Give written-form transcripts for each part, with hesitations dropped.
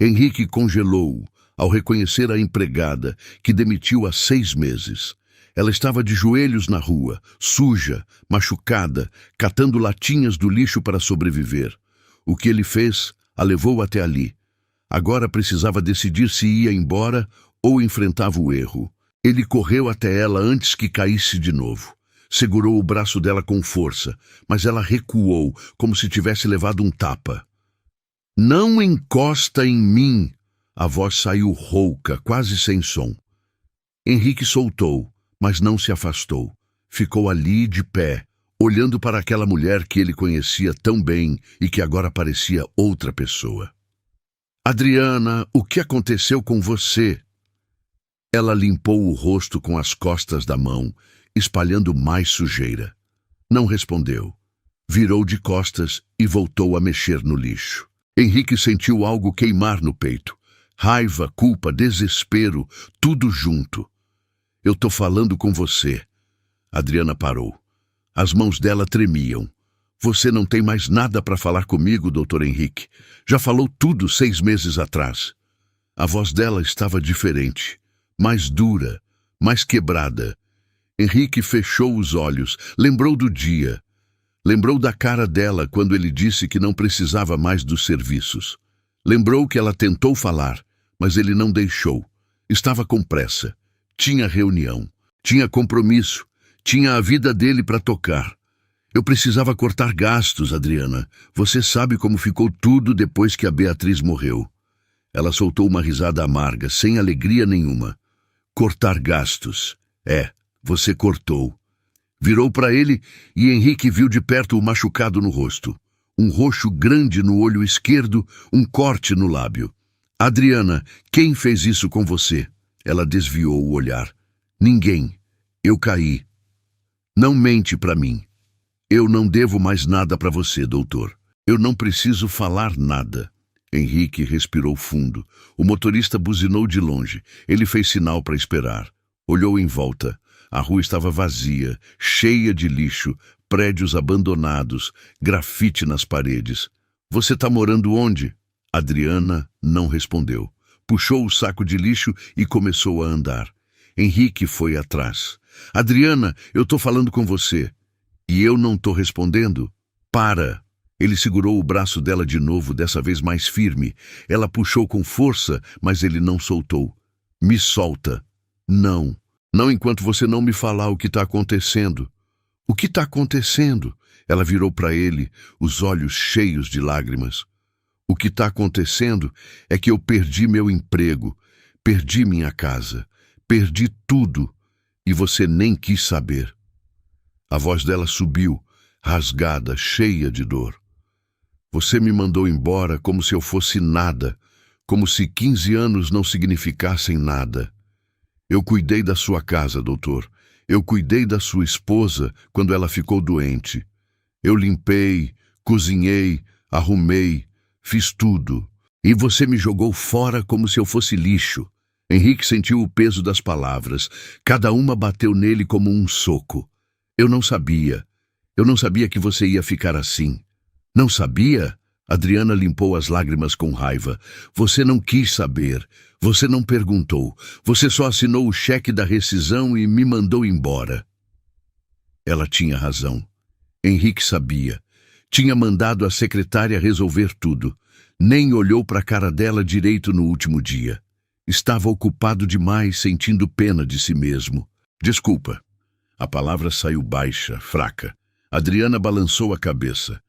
Henrique congelou ao reconhecer a empregada, que demitiu há 6 meses. Ela estava de joelhos na rua, suja, machucada, catando latinhas do lixo para sobreviver. O que ele fez a levou até ali. Agora precisava decidir se ia embora ou enfrentava o erro. Ele correu até ela antes que caísse de novo. Segurou o braço dela com força, mas ela recuou, como se tivesse levado um tapa. "Não encosta em mim!" A voz saiu rouca, quase sem som. Henrique soltou, mas não se afastou. Ficou ali de pé, olhando para aquela mulher que ele conhecia tão bem e que agora parecia outra pessoa. "Adriana, o que aconteceu com você?" Ela limpou o rosto com as costas da mão, espalhando mais sujeira. Não respondeu. Virou de costas e voltou a mexer no lixo. Henrique sentiu algo queimar no peito. Raiva, culpa, desespero, tudo junto. "Eu tô falando com você." Adriana parou. As mãos dela tremiam. "Você não tem mais nada para falar comigo, Dr. Henrique. Já falou tudo 6 meses atrás." A voz dela estava diferente, mais dura, mais quebrada. Henrique fechou os olhos, lembrou do dia. Lembrou da cara dela quando ele disse que não precisava mais dos serviços. Lembrou que ela tentou falar, mas ele não deixou. Estava com pressa. Tinha reunião. Tinha compromisso. Tinha a vida dele para tocar. "Eu precisava cortar gastos, Adriana. Você sabe como ficou tudo depois que a Beatriz morreu." Ela soltou uma risada amarga, sem alegria nenhuma. "Cortar gastos. Você cortou." Virou para ele e Henrique viu de perto o machucado no rosto. Um roxo grande no olho esquerdo, um corte no lábio. "Adriana, quem fez isso com você?" Ela desviou o olhar. "Ninguém. Eu caí." "Não mente para mim. Eu não devo mais nada para você, doutor. Eu não preciso falar nada." Henrique respirou fundo. O motorista buzinou de longe. Ele fez sinal para esperar. Olhou em volta. A rua estava vazia, cheia de lixo, prédios abandonados, grafite nas paredes. "Você está morando onde?" Adriana não respondeu. Puxou o saco de lixo e começou a andar. Henrique foi atrás. "Adriana, eu estou falando com você." "E eu não estou respondendo?" "Para!" Ele segurou o braço dela de novo, dessa vez mais firme. Ela puxou com força, mas ele não soltou. "Me solta." "Não. Não enquanto você não me falar o que está acontecendo." "O que está acontecendo?" Ela virou para ele, os olhos cheios de lágrimas. "O que está acontecendo é que eu perdi meu emprego, perdi minha casa, perdi tudo, e você nem quis saber." A voz dela subiu, rasgada, cheia de dor. "Você me mandou embora como se eu fosse nada, como se 15 anos não significassem nada. Eu cuidei da sua casa, doutor. Eu cuidei da sua esposa quando ela ficou doente. Eu limpei, cozinhei, arrumei, fiz tudo. E você me jogou fora como se eu fosse lixo." Henrique sentiu o peso das palavras. Cada uma bateu nele como um soco. Eu não sabia que você ia ficar assim." "Não sabia?" Adriana limpou as lágrimas com raiva. "Você não quis saber. Você não perguntou. Você só assinou o cheque da rescisão e me mandou embora." Ela tinha razão. Henrique sabia. Tinha mandado a secretária resolver tudo. Nem olhou para a cara dela direito no último dia. Estava ocupado demais, sentindo pena de si mesmo. "Desculpa." A palavra saiu baixa, fraca. Adriana balançou a cabeça.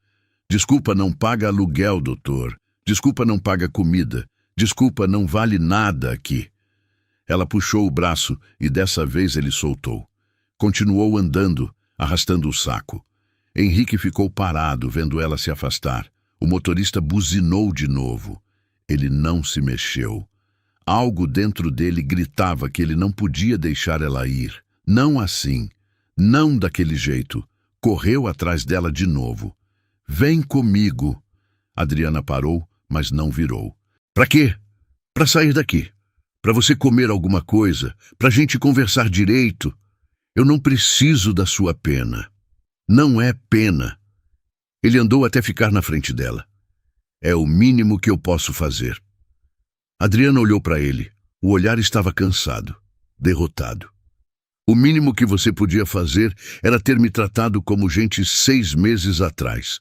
"Desculpa não paga aluguel, doutor. Desculpa não paga comida. Desculpa não vale nada aqui." Ela puxou o braço e dessa vez ele soltou. Continuou andando, arrastando o saco. Henrique ficou parado, vendo ela se afastar. O motorista buzinou de novo. Ele não se mexeu. Algo dentro dele gritava que ele não podia deixar ela ir. Não assim. Não daquele jeito. Correu atrás dela de novo. "Vem comigo." Adriana parou, mas não virou. "Pra quê?" "Pra sair daqui. Pra você comer alguma coisa. Pra gente conversar direito. Eu não preciso da sua pena." "Não é pena." Ele andou até ficar na frente dela. "É o mínimo que eu posso fazer." Adriana olhou para ele. O olhar estava cansado, derrotado. O mínimo que você podia fazer era ter me tratado como gente 6 meses atrás.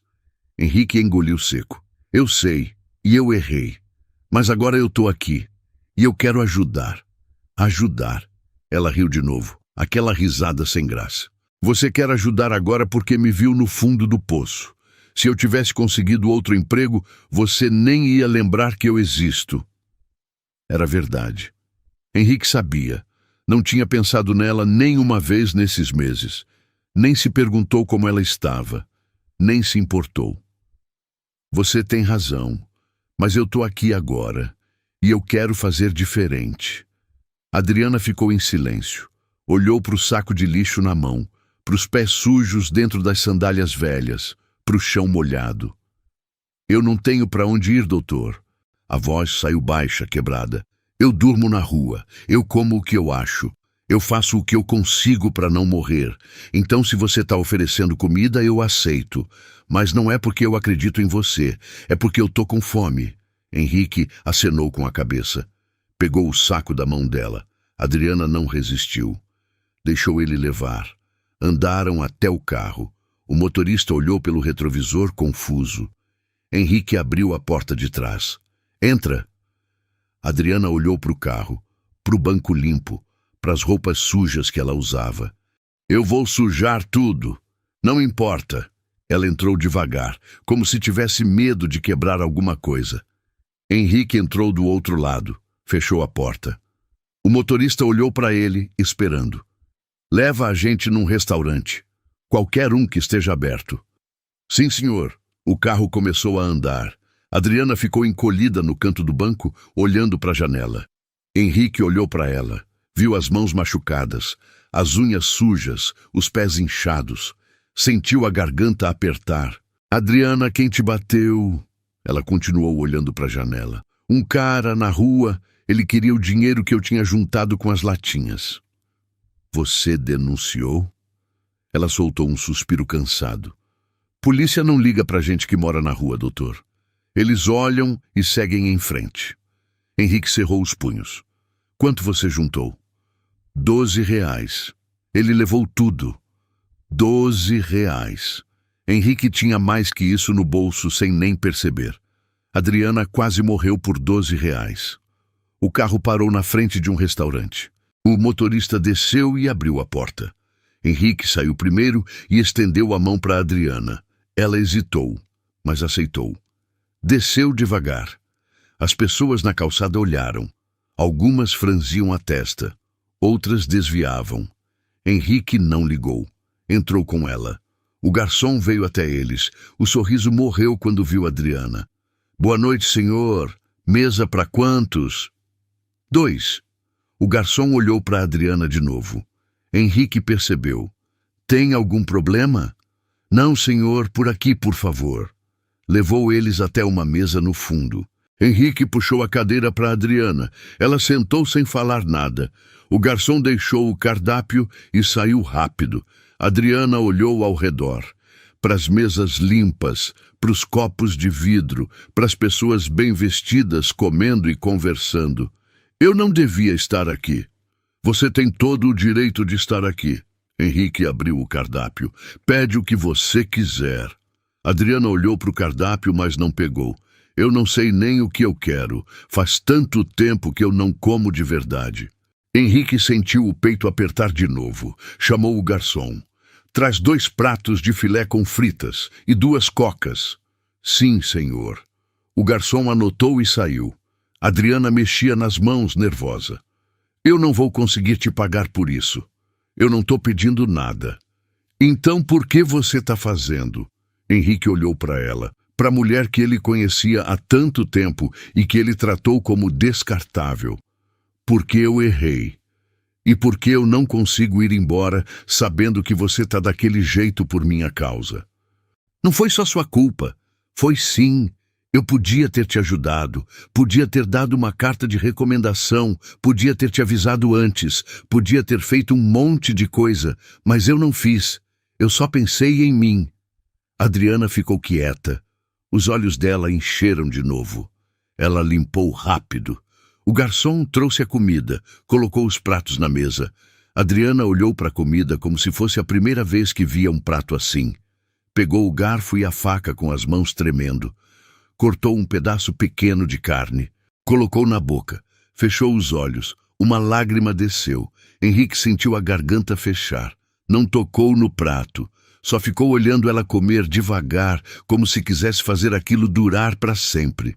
Henrique engoliu seco. Eu sei, e eu errei. Mas agora eu tô aqui. E eu quero ajudar. Ajudar. Ela riu de novo. Aquela risada sem graça. Você quer ajudar agora porque me viu no fundo do poço. Se eu tivesse conseguido outro emprego, você nem ia lembrar que eu existo. Era verdade. Henrique sabia. Não tinha pensado nela nem uma vez nesses meses. Nem se perguntou como ela estava. Nem se importou. Você tem razão, mas eu tô aqui agora. E eu quero fazer diferente. Adriana ficou em silêncio. Olhou para o saco de lixo na mão, para os pés sujos dentro das sandálias velhas, para o chão molhado. Eu não tenho para onde ir, doutor. A voz saiu baixa, quebrada. Eu durmo na rua, eu como o que eu acho. Eu faço o que eu consigo para não morrer. Então, se você está oferecendo comida, eu aceito. Mas não é porque eu acredito em você, é porque eu tô com fome. Henrique acenou com a cabeça. Pegou o saco da mão dela. Adriana não resistiu. Deixou ele levar. Andaram até o carro. O motorista olhou pelo retrovisor confuso. Henrique abriu a porta de trás. Entra! Adriana olhou para o carro, para o banco limpo, para as roupas sujas que ela usava. Eu vou sujar tudo. Não importa. Ela entrou devagar, como se tivesse medo de quebrar alguma coisa. Henrique entrou do outro lado, fechou a porta. O motorista olhou para ele, esperando. Leva a gente num restaurante. Qualquer um que esteja aberto. Sim, senhor. O carro começou a andar. Adriana ficou encolhida no canto do banco, olhando para a janela. Henrique olhou para ela. Viu as mãos machucadas, as unhas sujas, os pés inchados. Sentiu a garganta apertar. Adriana, quem te bateu? Ela continuou olhando para a janela. Um cara na rua, ele queria o dinheiro que eu tinha juntado com as latinhas. Você denunciou? Ela soltou um suspiro cansado. Polícia não liga pra gente que mora na rua, doutor. Eles olham e seguem em frente. Henrique cerrou os punhos. Quanto você juntou? R$12. Ele levou tudo. R$12. Henrique tinha mais que isso no bolso sem nem perceber. Adriana quase morreu por R$12. O carro parou na frente de um restaurante. O motorista desceu e abriu a porta. Henrique saiu primeiro e estendeu a mão para Adriana. Ela hesitou, mas aceitou. Desceu devagar. As pessoas na calçada olharam. Algumas franziam a testa. Outras desviavam. Henrique não ligou. Entrou com ela. O garçom veio até eles. O sorriso morreu quando viu Adriana. Boa noite, senhor. Mesa para quantos? 2. O garçom olhou para Adriana de novo. Henrique percebeu. Tem algum problema? Não, senhor, por aqui, por favor. Levou eles até uma mesa no fundo. Henrique puxou a cadeira para Adriana. Ela sentou sem falar nada. O garçom deixou o cardápio e saiu rápido. Adriana olhou ao redor. Para as mesas limpas, para os copos de vidro, para as pessoas bem vestidas comendo e conversando. Eu não devia estar aqui. Você tem todo o direito de estar aqui. Henrique abriu o cardápio. Pede o que você quiser. Adriana olhou para o cardápio, mas não pegou. Eu não sei nem o que eu quero. Faz tanto tempo que eu não como de verdade. Henrique sentiu o peito apertar de novo. Chamou o garçom. Traz 2 pratos de filé com fritas e 2 cocas. Sim, senhor. O garçom anotou e saiu. Adriana mexia nas mãos, nervosa. Eu não vou conseguir te pagar por isso. Eu não estou pedindo nada. Então por que você está fazendo? Henrique olhou para ela, para a mulher que ele conhecia há tanto tempo e que ele tratou como descartável. Porque eu errei. E porque eu não consigo ir embora sabendo que você está daquele jeito por minha causa. Não foi só sua culpa. Foi sim. Eu podia ter te ajudado, podia ter dado uma carta de recomendação, podia ter te avisado antes, podia ter feito um monte de coisa, mas eu não fiz. Eu só pensei em mim. Adriana ficou quieta. Os olhos dela encheram de novo. Ela limpou rápido. O garçom trouxe a comida, colocou os pratos na mesa. Adriana olhou para a comida como se fosse a primeira vez que via um prato assim. Pegou o garfo e a faca com as mãos tremendo. Cortou um pedaço pequeno de carne. Colocou na boca. Fechou os olhos. Uma lágrima desceu. Henrique sentiu a garganta fechar. Não tocou no prato. Só ficou olhando ela comer devagar, como se quisesse fazer aquilo durar para sempre.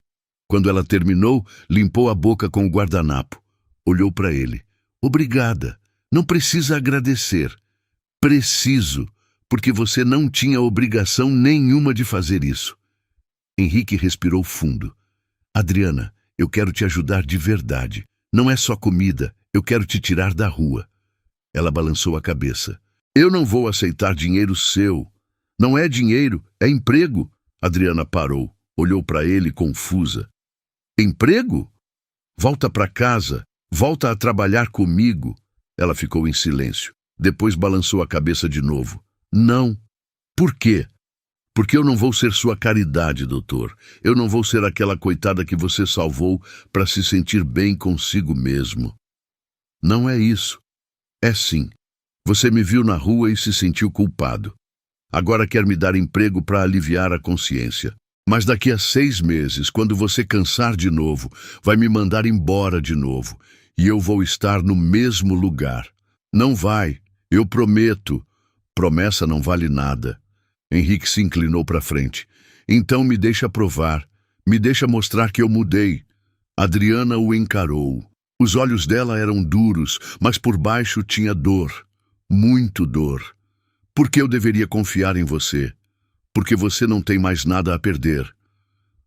Quando ela terminou, limpou a boca com o guardanapo. Olhou para ele. Obrigada. Não precisa agradecer. Preciso, porque você não tinha obrigação nenhuma de fazer isso. Henrique respirou fundo. Adriana, eu quero te ajudar de verdade. Não é só comida, eu quero te tirar da rua. Ela balançou a cabeça. Eu não vou aceitar dinheiro seu. Não é dinheiro, é emprego. Adriana parou, olhou para ele confusa. Emprego? Volta para casa, volta a trabalhar comigo. Ela ficou em silêncio. Depois balançou a cabeça de novo. Não. Por quê? Porque eu não vou ser sua caridade, doutor. Eu não vou ser aquela coitada que você salvou para se sentir bem consigo mesmo. Não é isso. É sim. Você me viu na rua e se sentiu culpado. Agora quer me dar emprego para aliviar a consciência. Mas daqui a 6 meses, quando você cansar de novo, vai me mandar embora de novo. E eu vou estar no mesmo lugar. Não vai. Eu prometo. Promessa não vale nada. Henrique se inclinou para frente. Então me deixa provar. Me deixa mostrar que eu mudei. Adriana o encarou. Os olhos dela eram duros, mas por baixo tinha dor. Muito dor. Por que eu deveria confiar em você? Porque você não tem mais nada a perder.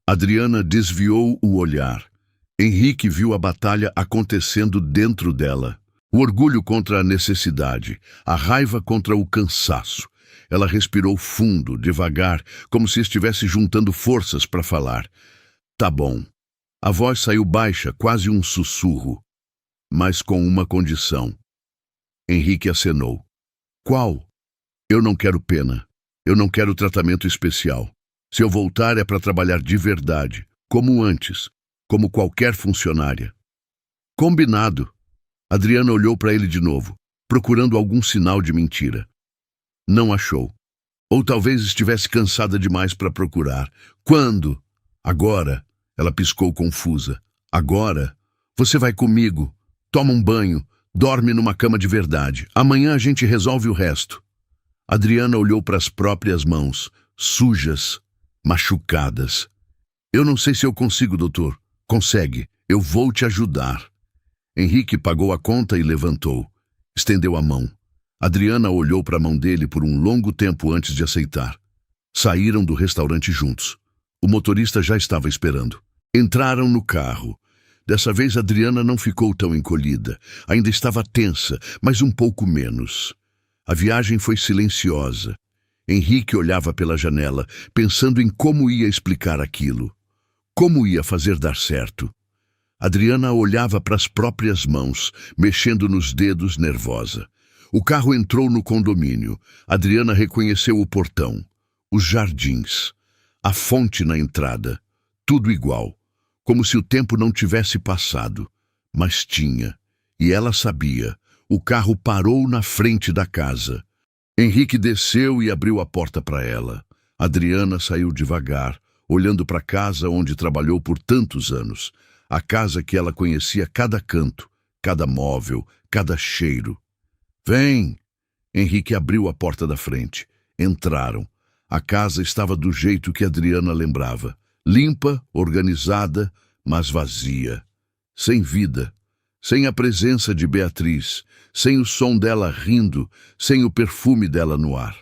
Adriana desviou o olhar. Henrique viu a batalha acontecendo dentro dela. O orgulho contra a necessidade, a raiva contra o cansaço. Ela respirou fundo, devagar, como se estivesse juntando forças para falar. Tá bom. A voz saiu baixa, quase um sussurro. Mas com uma condição. Henrique acenou. Qual? Eu não quero pena. Eu não quero tratamento especial. Se eu voltar é para trabalhar de verdade, como antes, como qualquer funcionária. Combinado. Adriana olhou para ele de novo, procurando algum sinal de mentira. Não achou. Ou talvez estivesse cansada demais para procurar. Quando? Agora. Ela piscou confusa. Agora? Você vai comigo. Toma um banho. Dorme numa cama de verdade. Amanhã a gente resolve o resto. Adriana olhou para as próprias mãos, sujas, machucadas. Eu não sei se eu consigo, doutor. Consegue. Eu vou te ajudar. Henrique pagou a conta e levantou. Estendeu a mão. Adriana olhou para a mão dele por um longo tempo antes de aceitar. Saíram do restaurante juntos. O motorista já estava esperando. Entraram no carro. Dessa vez Adriana não ficou tão encolhida. Ainda estava tensa, mas um pouco menos. A viagem foi silenciosa. Henrique olhava pela janela, pensando em como ia explicar aquilo. Como ia fazer dar certo. Adriana olhava para as próprias mãos, mexendo nos dedos, nervosa. O carro entrou no condomínio. Adriana reconheceu o portão, os jardins, a fonte na entrada. Tudo igual, como se o tempo não tivesse passado. Mas tinha, e ela sabia. O carro parou na frente da casa. Henrique desceu e abriu a porta para ela. Adriana saiu devagar, olhando para a casa onde trabalhou por tantos anos. A casa que ela conhecia cada canto, cada móvel, cada cheiro. Vem! Henrique abriu a porta da frente. Entraram. A casa estava do jeito que Adriana lembrava. Limpa, organizada, mas vazia. Sem vida. Sem a presença de Beatriz. Sem o som dela rindo. Sem o perfume dela no ar.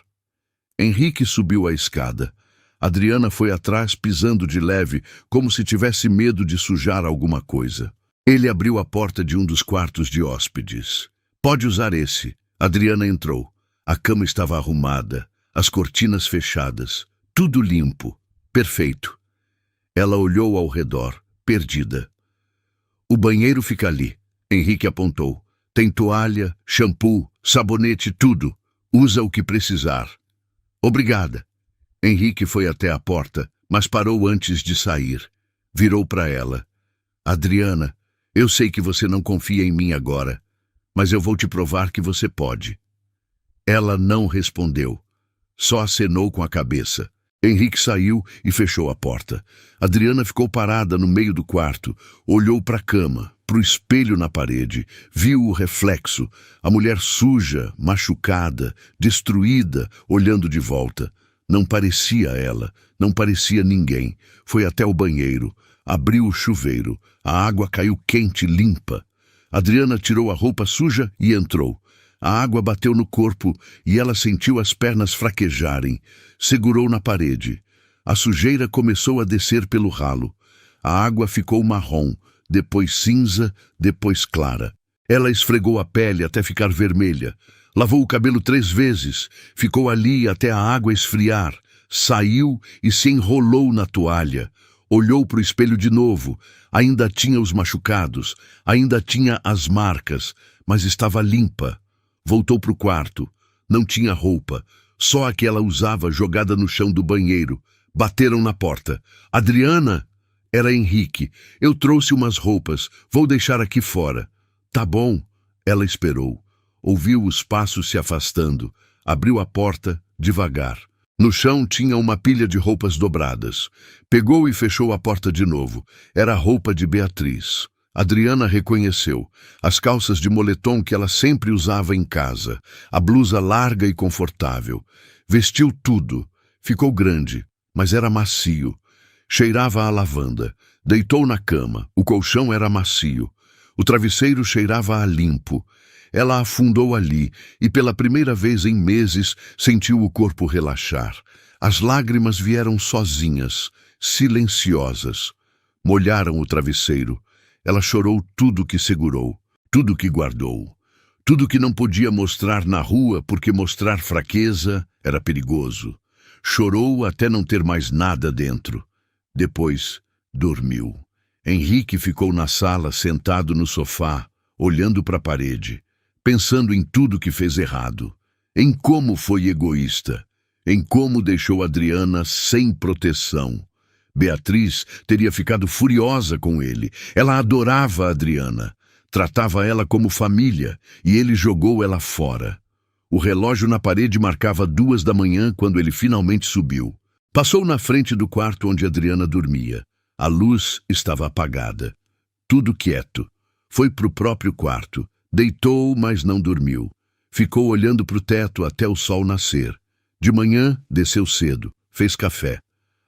Henrique subiu a escada. Adriana foi atrás, pisando de leve, como se tivesse medo de sujar alguma coisa. Ele abriu a porta de um dos quartos de hóspedes. Pode usar esse. Adriana entrou. A cama estava arrumada, as cortinas fechadas, tudo limpo, perfeito. Ela olhou ao redor, perdida. O banheiro fica ali. Henrique apontou. Tem toalha, shampoo, sabonete, tudo. Usa o que precisar. Obrigada. Henrique foi até a porta, mas parou antes de sair. Virou para ela. Adriana, Eu sei que você não confia em mim agora, mas eu vou te provar que você pode. Ela não respondeu, só acenou com a cabeça. Henrique saiu e fechou a porta. Adriana ficou parada no meio do quarto, olhou para a cama, para o espelho na parede, viu o reflexo, a mulher suja, machucada, destruída, olhando de volta. Não parecia ela, não parecia ninguém. Foi até o banheiro, abriu o chuveiro, a água caiu quente, limpa. Adriana tirou a roupa suja e entrou. A água bateu no corpo e ela sentiu as pernas fraquejarem. Segurou na parede. A sujeira começou a descer pelo ralo. A água ficou marrom, depois cinza, depois clara. Ela esfregou a pele até ficar vermelha. Lavou o cabelo 3 vezes. Ficou ali até a água esfriar. Saiu e se enrolou na toalha. Olhou para o espelho de novo. Ainda tinha os machucados, ainda tinha as marcas, mas estava limpa. Voltou para o quarto. Não tinha roupa, só a que ela usava jogada no chão do banheiro. Bateram na porta. Adriana? Era Henrique. Eu trouxe umas roupas. Vou deixar aqui fora. Tá bom. Ela esperou. Ouviu os passos se afastando. Abriu a porta, devagar. No chão tinha uma pilha de roupas dobradas. Pegou e fechou a porta de novo. Era a roupa de Beatriz. Adriana reconheceu. As calças de moletom que ela sempre usava em casa. A blusa larga e confortável. Vestiu tudo. Ficou grande, mas era macio. Cheirava a lavanda. Deitou na cama. O colchão era macio. O travesseiro cheirava a limpo. Ela afundou ali e, pela primeira vez em meses, sentiu o corpo relaxar. As lágrimas vieram sozinhas, silenciosas. Molharam o travesseiro. Ela chorou tudo que segurou, tudo que guardou. Tudo que não podia mostrar na rua porque mostrar fraqueza era perigoso. Chorou até não ter mais nada dentro. Depois, dormiu. Henrique ficou na sala, sentado no sofá, olhando para a parede, pensando em tudo que fez errado, em como foi egoísta, em como deixou Adriana sem proteção. Beatriz teria ficado furiosa com ele. Ela adorava a Adriana, tratava ela como família e ele jogou ela fora. O relógio na parede marcava 2 da manhã quando ele finalmente subiu. Passou na frente do quarto onde Adriana dormia. A luz estava apagada. Tudo quieto. Foi para o próprio quarto. Deitou, mas não dormiu. Ficou olhando para o teto até o sol nascer. De manhã, desceu cedo. Fez café.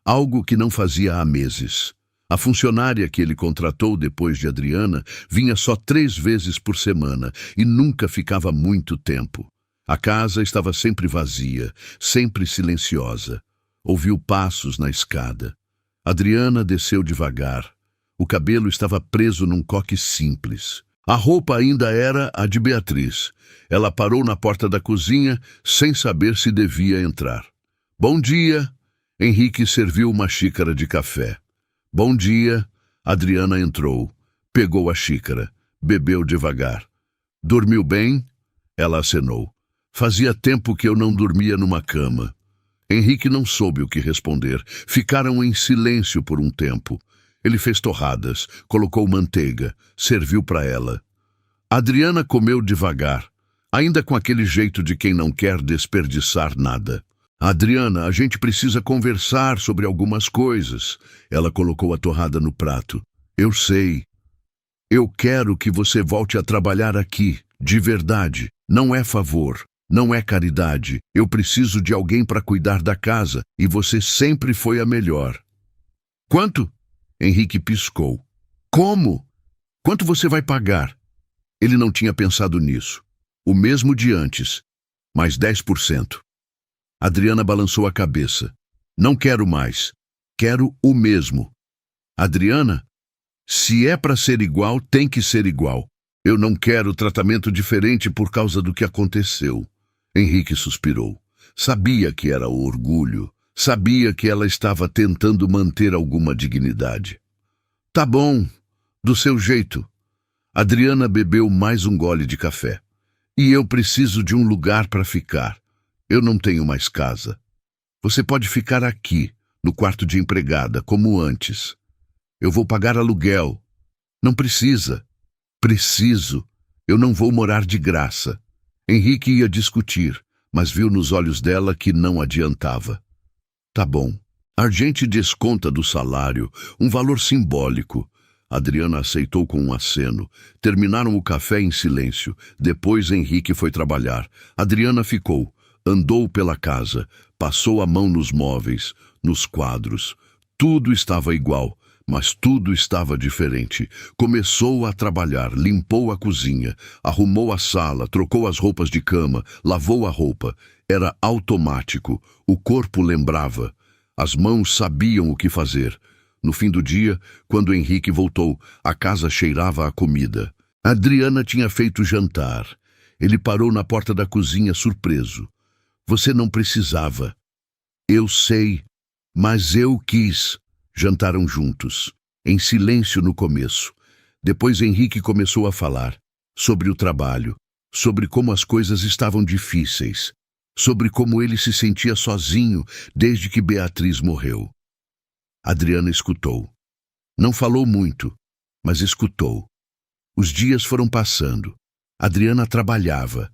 Algo que não fazia há meses. A funcionária que ele contratou depois de Adriana vinha só 3 vezes por semana e nunca ficava muito tempo. A casa estava sempre vazia, sempre silenciosa. Ouviu passos na escada. Adriana desceu devagar. O cabelo estava preso num coque simples. A roupa ainda era a de Beatriz. Ela parou na porta da cozinha sem saber se devia entrar. Bom dia! Henrique serviu uma xícara de café. Bom dia! Adriana entrou. Pegou a xícara. Bebeu devagar. Dormiu bem? Ela acenou. Fazia tempo que eu não dormia numa cama. Henrique não soube o que responder. Ficaram em silêncio por um tempo. Ele fez torradas, colocou manteiga, serviu para ela. Adriana comeu devagar, ainda com aquele jeito de quem não quer desperdiçar nada. Adriana, a gente precisa conversar sobre algumas coisas. Ela colocou a torrada no prato. Eu sei. Eu quero que você volte a trabalhar aqui, de verdade. Não é favor, não é caridade. Eu preciso de alguém para cuidar da casa e você sempre foi a melhor. Quanto? Henrique piscou. Como? Quanto você vai pagar? Ele não tinha pensado nisso. O mesmo de antes, mais 10%. Adriana balançou a cabeça. Não quero mais. Quero o mesmo. Adriana, se é para ser igual, tem que ser igual. Eu não quero tratamento diferente por causa do que aconteceu. Henrique suspirou. Sabia que era o orgulho. Sabia que ela estava tentando manter alguma dignidade. Tá bom, do seu jeito. Adriana bebeu mais um gole de café. E eu preciso de um lugar para ficar. Eu não tenho mais casa. Você pode ficar aqui, no quarto de empregada, como antes. Eu vou pagar aluguel. Não precisa. Preciso. Eu não vou morar de graça. Henrique ia discutir, mas viu nos olhos dela que não adiantava. Tá bom. A gente desconta do salário um valor simbólico. Adriana aceitou com um aceno. Terminaram o café em silêncio. Depois Henrique foi trabalhar. Adriana ficou. Andou pela casa. Passou a mão nos móveis, nos quadros. Tudo estava igual, mas tudo estava diferente. Começou a trabalhar, limpou a cozinha, arrumou a sala, trocou as roupas de cama, lavou a roupa. Era automático. O corpo lembrava. As mãos sabiam o que fazer. No fim do dia, quando Henrique voltou, a casa cheirava a comida. Adriana tinha feito jantar. Ele parou na porta da cozinha surpreso. Você não precisava. Eu sei, mas eu quis. Jantaram juntos, em silêncio no começo. Depois Henrique começou a falar sobre o trabalho, sobre como as coisas estavam difíceis, sobre como ele se sentia sozinho desde que Beatriz morreu. Adriana escutou. Não falou muito, mas escutou. Os dias foram passando. Adriana trabalhava.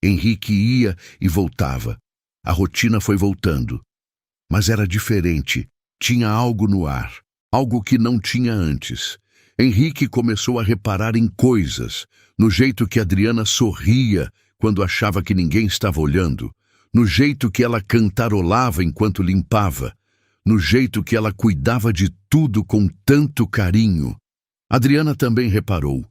Henrique ia e voltava. A rotina foi voltando. Mas era diferente. Tinha algo no ar, algo que não tinha antes. Henrique começou a reparar em coisas, no jeito que Adriana sorria quando achava que ninguém estava olhando, no jeito que ela cantarolava enquanto limpava, no jeito que ela cuidava de tudo com tanto carinho. Adriana também reparou,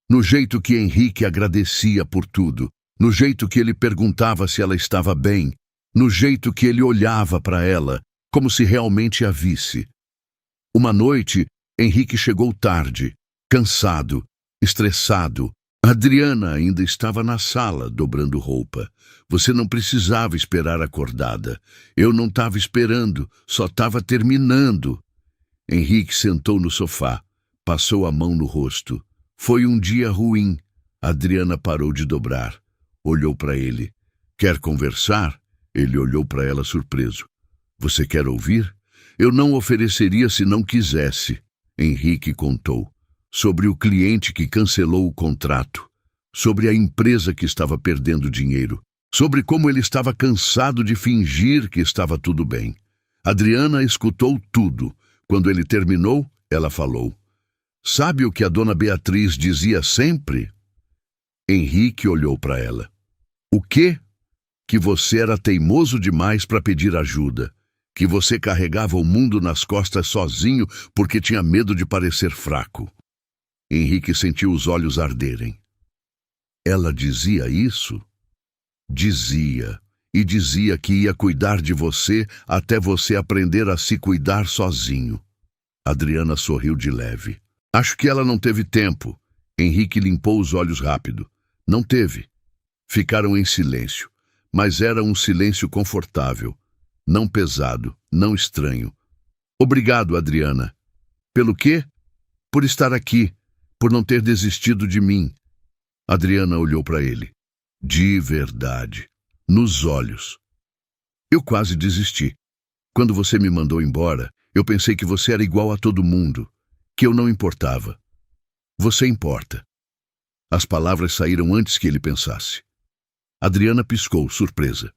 no jeito que Henrique agradecia por tudo, no jeito que ele perguntava se ela estava bem, no jeito que ele olhava para ela, como se realmente a visse. Uma noite, Henrique chegou tarde, cansado, estressado. Adriana ainda estava na sala, dobrando roupa. Você não precisava esperar acordada. Eu não estava esperando, só estava terminando. Henrique sentou no sofá, passou a mão no rosto. Foi um dia ruim. Adriana parou de dobrar. Olhou para ele. Quer conversar? Ele olhou para ela surpreso. Você quer ouvir? Eu não ofereceria se não quisesse. Henrique contou. Sobre o cliente que cancelou o contrato. Sobre a empresa que estava perdendo dinheiro. Sobre como ele estava cansado de fingir que estava tudo bem. Adriana escutou tudo. Quando ele terminou, ela falou. Sabe o que a dona Beatriz dizia sempre? Henrique olhou para ela. O quê? Que você era teimoso demais para pedir ajuda. Que você carregava o mundo nas costas sozinho porque tinha medo de parecer fraco. Henrique sentiu os olhos arderem. Ela dizia isso? Dizia. E dizia que ia cuidar de você até você aprender a se cuidar sozinho. Adriana sorriu de leve. Acho que ela não teve tempo. Henrique limpou os olhos rápido. Não teve. Ficaram em silêncio. Mas era um silêncio confortável. Não pesado, não estranho. Obrigado, Adriana. Pelo quê? Por estar aqui, por não ter desistido de mim. Adriana olhou para ele. De verdade. Nos olhos. Eu quase desisti. Quando você me mandou embora, eu pensei que você era igual a todo mundo, que eu não importava. Você importa. As palavras saíram antes que ele pensasse. Adriana piscou, surpresa.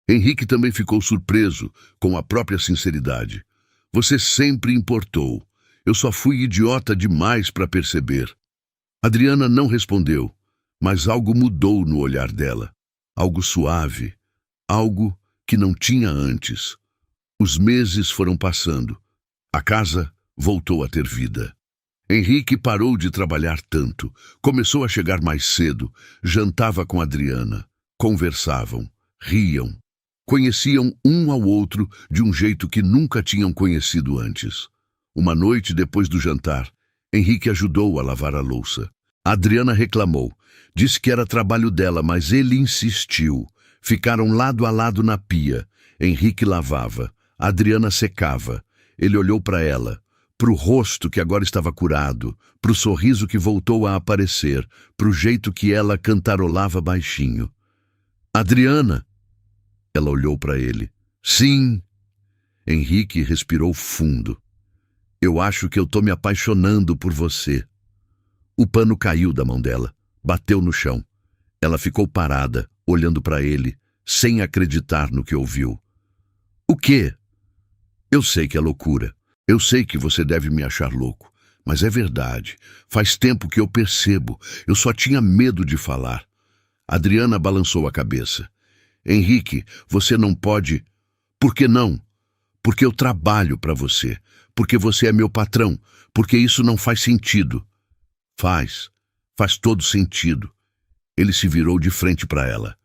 Henrique também ficou surpreso com a própria sinceridade. Você sempre importou. Eu só fui idiota demais para perceber. Adriana não respondeu, mas algo mudou no olhar dela. Algo suave, algo que não tinha antes. Os meses foram passando. A casa voltou a ter vida. Henrique parou de trabalhar tanto. Começou a chegar mais cedo. Jantava com Adriana. Conversavam, riam. Conheciam um ao outro de um jeito que nunca tinham conhecido antes. Uma noite depois do jantar, Henrique ajudou a lavar a louça. Adriana reclamou. Disse que era trabalho dela, mas ele insistiu. Ficaram lado a lado na pia. Henrique lavava. Adriana secava. Ele olhou para ela, para o rosto que agora estava curado, para o sorriso que voltou a aparecer, para o jeito que ela cantarolava baixinho. Adriana! Ela olhou para ele. Sim. Henrique respirou fundo. Eu acho que eu estou me apaixonando por você. O pano caiu da mão dela, bateu no chão. Ela ficou parada, olhando para ele, sem acreditar no que ouviu. O quê? Eu sei que é loucura. Eu sei que você deve me achar louco. Mas é verdade. Faz tempo que eu percebo. Eu só tinha medo de falar. Adriana balançou a cabeça. Henrique, você não pode... Por que não? Porque eu trabalho para você. Porque você é meu patrão. Porque isso não faz sentido. Faz todo sentido. Ele se virou de frente para ela.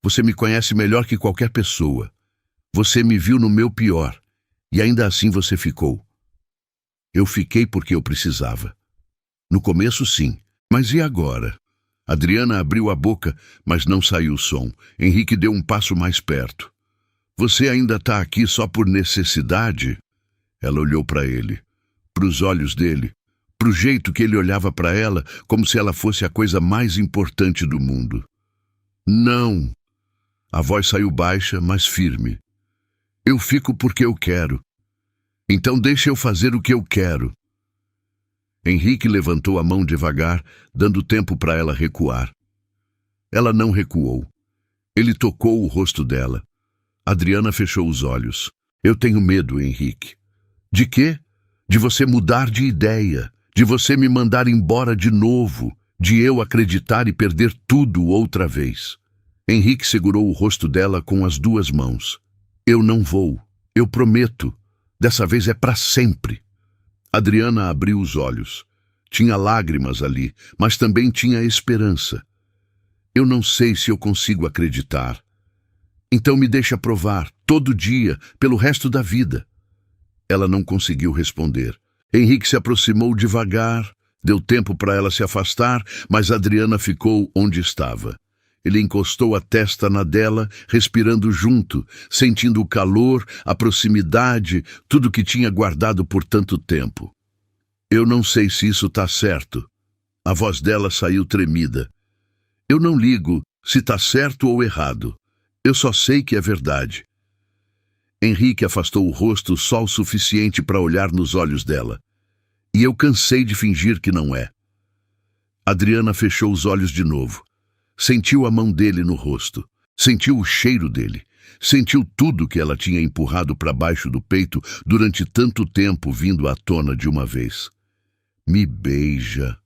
Você me conhece melhor que qualquer pessoa. Você me viu no meu pior. E ainda assim você ficou. Eu fiquei porque eu precisava. No começo, sim. Mas e agora? Adriana abriu a boca, mas não saiu som. Henrique deu um passo mais perto. Você ainda está aqui só por necessidade? Ela olhou para ele, para os olhos dele, para o jeito que ele olhava para ela, como se ela fosse a coisa mais importante do mundo. Não. A voz saiu baixa, mas firme. Eu fico porque eu quero. Então deixa eu fazer o que eu quero. Henrique levantou a mão devagar, dando tempo para ela recuar. Ela não recuou. Ele tocou o rosto dela. Adriana fechou os olhos. Eu tenho medo, Henrique. De quê? De você mudar de ideia, de você me mandar embora de novo, de eu acreditar e perder tudo outra vez. Henrique segurou o rosto dela com as duas mãos. Eu não vou. Eu prometo. Dessa vez é para sempre. Adriana abriu os olhos. Tinha lágrimas ali, mas também tinha esperança. Eu não sei se eu consigo acreditar. Então me deixa provar, todo dia, pelo resto da vida. Ela não conseguiu responder. Henrique se aproximou devagar, deu tempo para ela se afastar, mas Adriana ficou onde estava. Ele encostou a testa na dela, respirando junto, sentindo o calor, a proximidade, tudo que tinha guardado por tanto tempo. Eu não sei se isso tá certo. A voz dela saiu tremida. Eu não ligo se tá certo ou errado. Eu só sei que é verdade. Henrique afastou o rosto só o suficiente para olhar nos olhos dela. E eu cansei de fingir que não é. Adriana fechou os olhos de novo. Sentiu a mão dele no rosto. Sentiu o cheiro dele. Sentiu tudo que ela tinha empurrado para baixo do peito durante tanto tempo vindo à tona de uma vez. Me beija.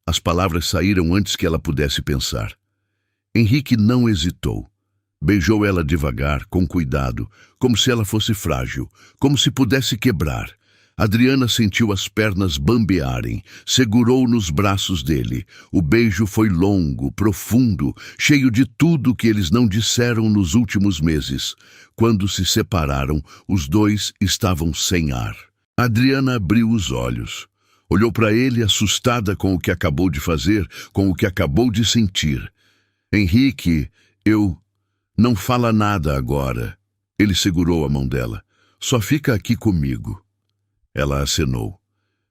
As palavras saíram antes que ela pudesse pensar. Henrique não hesitou. Beijou ela devagar, com cuidado, como se ela fosse frágil, como se pudesse quebrar. Adriana sentiu as pernas bambearem, segurou nos braços dele. O beijo foi longo, profundo, cheio de tudo que eles não disseram nos últimos meses. Quando se separaram, os dois estavam sem ar. Adriana abriu os olhos. Olhou para ele assustada com o que acabou de fazer, com o que acabou de sentir. Henrique, não fala nada agora. Ele segurou a mão dela. Só fica aqui comigo. Ela acenou.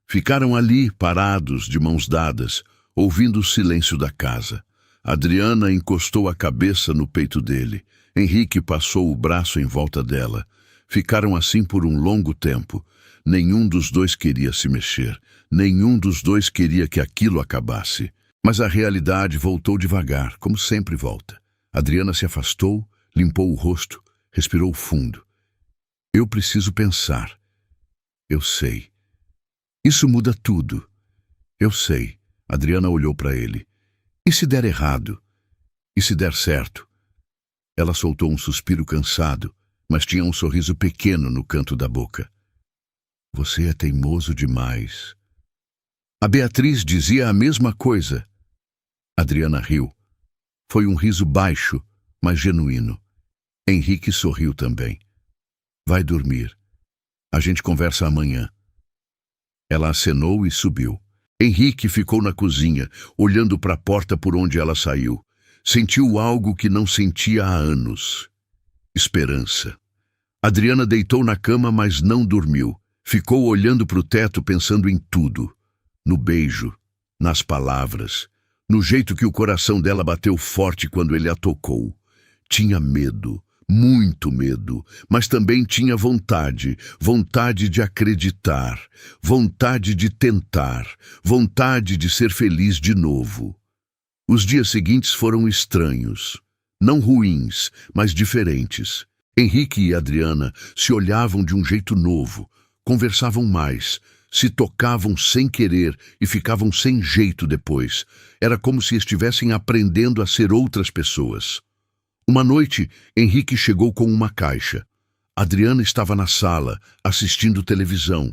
Ficaram ali, parados, de mãos dadas, ouvindo o silêncio da casa. Adriana encostou a cabeça no peito dele. Henrique passou o braço em volta dela. Ficaram assim por um longo tempo. Nenhum dos dois queria se mexer. Nenhum dos dois queria que aquilo acabasse. Mas a realidade voltou devagar, como sempre volta. Adriana se afastou, limpou o rosto, respirou fundo. Eu preciso pensar. Eu sei. Isso muda tudo. Eu sei. Adriana olhou para ele. E se der errado? E se der certo? Ela soltou um suspiro cansado, mas tinha um sorriso pequeno no canto da boca. Você é teimoso demais. A Beatriz dizia a mesma coisa. Adriana riu. Foi um riso baixo, mas genuíno. Henrique sorriu também. Vai dormir. A gente conversa amanhã. Ela acenou e subiu. Henrique ficou na cozinha, olhando para a porta por onde ela saiu. Sentiu algo que não sentia há anos. Esperança. Adriana deitou na cama, mas não dormiu. Ficou olhando para o teto, pensando em tudo. No beijo, nas palavras, no jeito que o coração dela bateu forte quando ele a tocou. Tinha medo, muito medo, mas também tinha vontade, vontade de acreditar, vontade de tentar, vontade de ser feliz de novo. Os dias seguintes foram estranhos, não ruins, mas diferentes. Henrique e Adriana se olhavam de um jeito novo, conversavam mais, se tocavam sem querer e ficavam sem jeito depois. Era como se estivessem aprendendo a ser outras pessoas. Uma noite, Henrique chegou com uma caixa. Adriana estava na sala, assistindo televisão.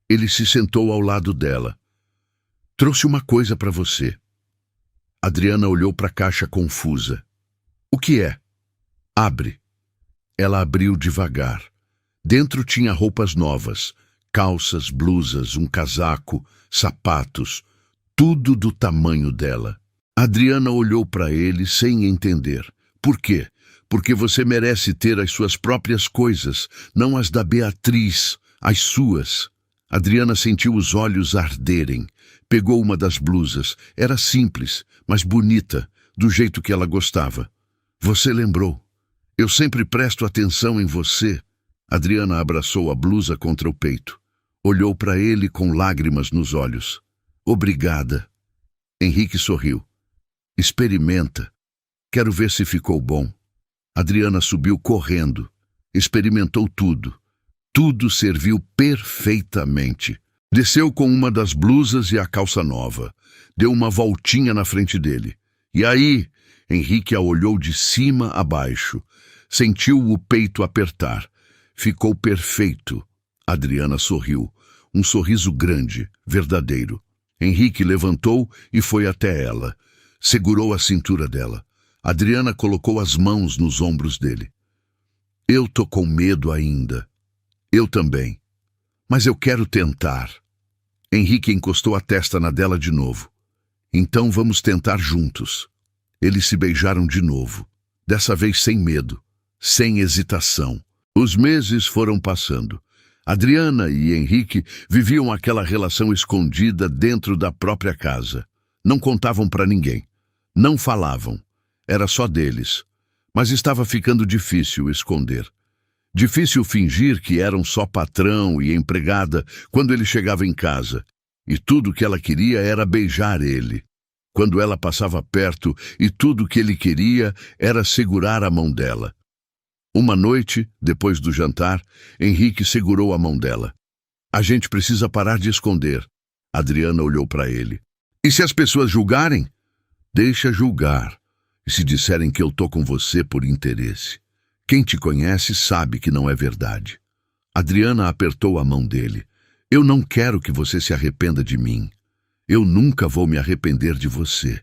Ele se sentou ao lado dela. "Trouxe uma coisa para você." Adriana olhou para a caixa confusa. "O que é?" "Abre." Ela abriu devagar. Dentro tinha roupas novas, calças, blusas, um casaco, sapatos, tudo do tamanho dela. Adriana olhou para ele sem entender. "Por quê?" "Porque você merece ter as suas próprias coisas, não as da Beatriz, as suas." Adriana sentiu os olhos arderem. Pegou uma das blusas. Era simples, mas bonita, do jeito que ela gostava. "Você lembrou. Eu sempre presto atenção em você." Adriana abraçou a blusa contra o peito. Olhou para ele com lágrimas nos olhos. "Obrigada." Henrique sorriu. "Experimenta. Quero ver se ficou bom." Adriana subiu correndo. Experimentou tudo. Tudo serviu perfeitamente. Desceu com uma das blusas e a calça nova. Deu uma voltinha na frente dele. "E aí?" Henrique a olhou de cima a baixo. Sentiu o peito apertar. "Ficou perfeito." Adriana sorriu. Um sorriso grande, verdadeiro. Henrique levantou e foi até ela. Segurou a cintura dela. Adriana colocou as mãos nos ombros dele. "Eu tô com medo ainda." "Eu também. Mas eu quero tentar." Henrique encostou a testa na dela de novo. "Então vamos tentar juntos." Eles se beijaram de novo. Dessa vez sem medo, sem hesitação. Os meses foram passando. Adriana e Henrique viviam aquela relação escondida dentro da própria casa. Não contavam para ninguém. Não falavam. Era só deles. Mas estava ficando difícil esconder. Difícil fingir que eram só patrão e empregada quando ele chegava em casa. E tudo que ela queria era beijar ele. Quando ela passava perto e tudo que ele queria era segurar a mão dela. Uma noite, depois do jantar, Henrique segurou a mão dela. "A gente precisa parar de esconder." Adriana olhou para ele. "E se as pessoas julgarem?" "Deixa julgar. E se disserem que eu tô com você por interesse? Quem te conhece sabe que não é verdade." Adriana apertou a mão dele. "Eu não quero que você se arrependa de mim. Eu nunca vou me arrepender de você."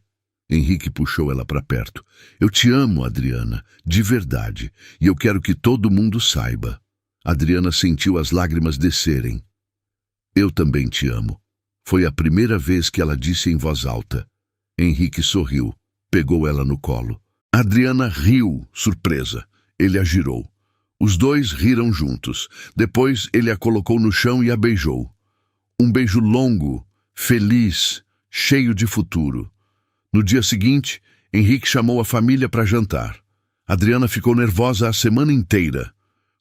Henrique puxou ela para perto. "Eu te amo, Adriana, de verdade, e eu quero que todo mundo saiba." Adriana sentiu as lágrimas descerem. "Eu também te amo." Foi a primeira vez que ela disse em voz alta. Henrique sorriu, pegou ela no colo. Adriana riu, surpresa. Ele a girou. Os dois riram juntos. Depois ele a colocou no chão e a beijou. Um beijo longo, feliz, cheio de futuro. No dia seguinte, Henrique chamou a família para jantar. Adriana ficou nervosa a semana inteira.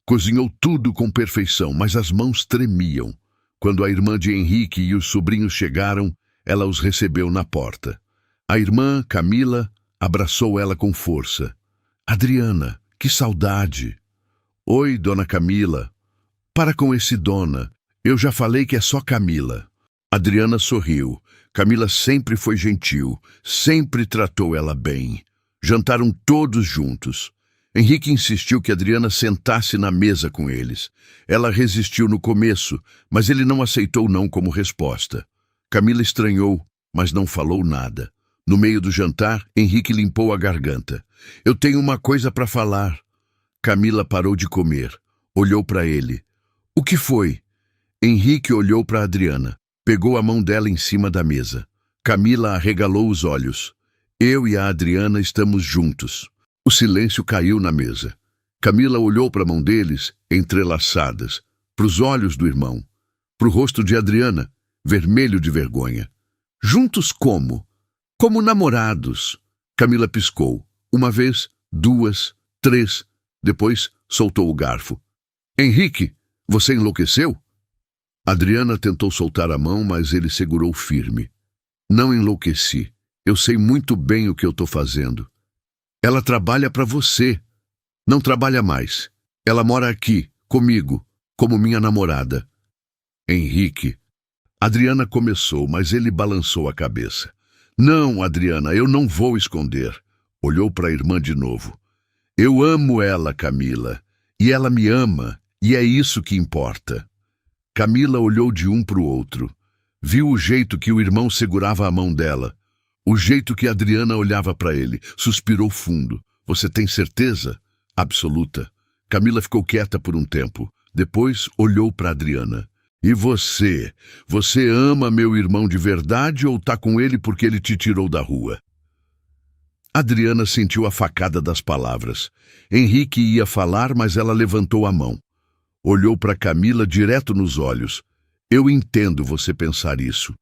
Cozinhou tudo com perfeição, mas as mãos tremiam. Quando a irmã de Henrique e os sobrinhos chegaram, ela os recebeu na porta. A irmã, Camila, abraçou ela com força. "Adriana, que saudade." "Oi, dona Camila." "Para com esse dona. Eu já falei que é só Camila." Adriana sorriu. Camila sempre foi gentil, sempre tratou ela bem. Jantaram todos juntos. Henrique insistiu que Adriana sentasse na mesa com eles. Ela resistiu no começo, mas ele não aceitou não como resposta. Camila estranhou, mas não falou nada. No meio do jantar, Henrique limpou a garganta. "Eu tenho uma coisa para falar." Camila parou de comer. Olhou para ele. "O que foi?" Henrique olhou para Adriana. Pegou a mão dela em cima da mesa. Camila arregalou os olhos. "Eu e a Adriana estamos juntos." O silêncio caiu na mesa. Camila olhou para a mão deles, entrelaçadas, para os olhos do irmão, para o rosto de Adriana, vermelho de vergonha. "Juntos como?" "Como namorados." Camila piscou. Uma vez, duas, três. Depois, soltou o garfo. Henrique, você enlouqueceu? Adriana tentou soltar a mão, mas ele segurou firme. Não enlouqueci. Eu sei muito bem o que eu estou fazendo. Ela trabalha para você. Não trabalha mais. Ela mora aqui, comigo, como minha namorada. Henrique. Adriana começou, mas ele balançou a cabeça. Não, Adriana, eu não vou esconder. Olhou para a irmã de novo. Eu amo ela, Camila. E ela me ama, e é isso que importa. Camila olhou de um para o outro. Viu o jeito que o irmão segurava a mão dela. O jeito que Adriana olhava para ele. Suspirou fundo. Você tem certeza? Absoluta. Camila ficou quieta por um tempo. Depois olhou para Adriana. E você? Você ama meu irmão de verdade ou tá com ele porque ele te tirou da rua? Adriana sentiu a facada das palavras. Henrique ia falar, mas ela levantou a mão. Olhou para Camila direto nos olhos. Eu entendo você pensar isso.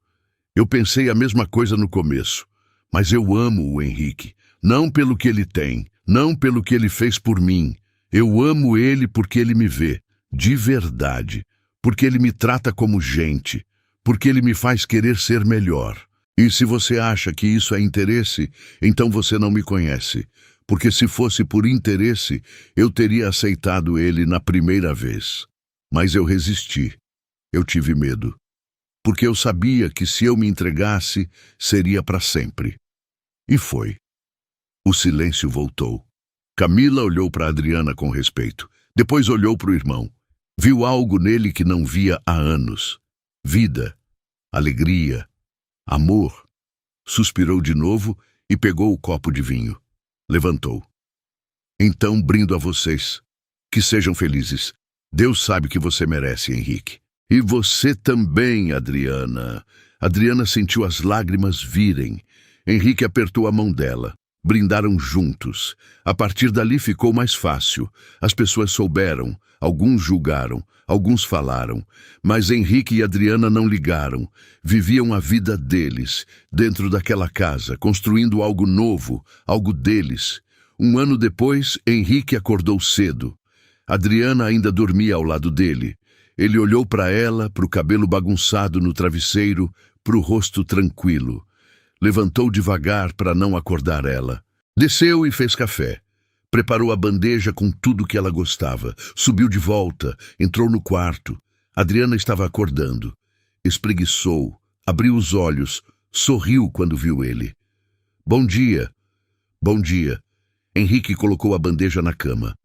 Eu pensei a mesma coisa no começo. Mas eu amo o Henrique. Não pelo que ele tem, não pelo que ele fez por mim. Eu amo ele porque ele me vê, de verdade. Porque ele me trata como gente. Porque ele me faz querer ser melhor. E se você acha que isso é interesse, então você não me conhece. Porque se fosse por interesse, eu teria aceitado ele na primeira vez. Mas eu resisti. Eu tive medo. Porque eu sabia que se eu me entregasse, seria para sempre. E foi. O silêncio voltou. Camila olhou para Adriana com respeito. Depois olhou para o irmão. Viu algo nele que não via há anos. Vida, alegria, amor. Suspirou de novo e pegou o copo de vinho. Levantou. Então brindo a vocês. Que sejam felizes. Deus sabe que você merece, Henrique. E você também, Adriana. Adriana sentiu as lágrimas virem. Henrique apertou a mão dela. Brindaram juntos. A partir dali ficou mais fácil. As pessoas souberam. Alguns julgaram. Alguns falaram. Mas Henrique e Adriana não ligaram. Viviam a vida deles, dentro daquela casa, construindo algo novo, algo deles. Um ano depois, Henrique acordou cedo. Adriana ainda dormia ao lado dele. Ele olhou para ela, para o cabelo bagunçado no travesseiro, para o rosto tranquilo. Levantou devagar para não acordar ela. Desceu e fez café. Preparou a bandeja com tudo que ela gostava. Subiu de volta, entrou no quarto. Adriana estava acordando. Espreguiçou, abriu os olhos, sorriu quando viu ele. Bom dia. Bom dia. Henrique colocou a bandeja na cama.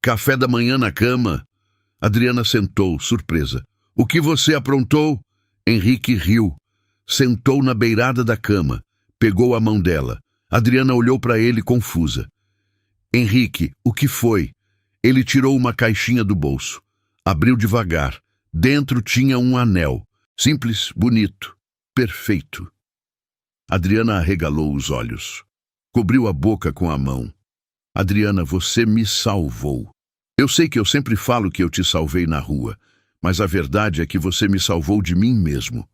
Café da manhã na cama? Adriana sentou, surpresa. O que você aprontou? Henrique riu. Sentou na beirada da cama. Pegou a mão dela. Adriana olhou para ele confusa. Henrique, o que foi? Ele tirou uma caixinha do bolso. Abriu devagar. Dentro tinha um anel. Simples, bonito, perfeito. Adriana arregalou os olhos. Cobriu a boca com a mão. Adriana, você me salvou. Eu sei que eu sempre falo que eu te salvei na rua, mas a verdade é que você me salvou de mim mesmo.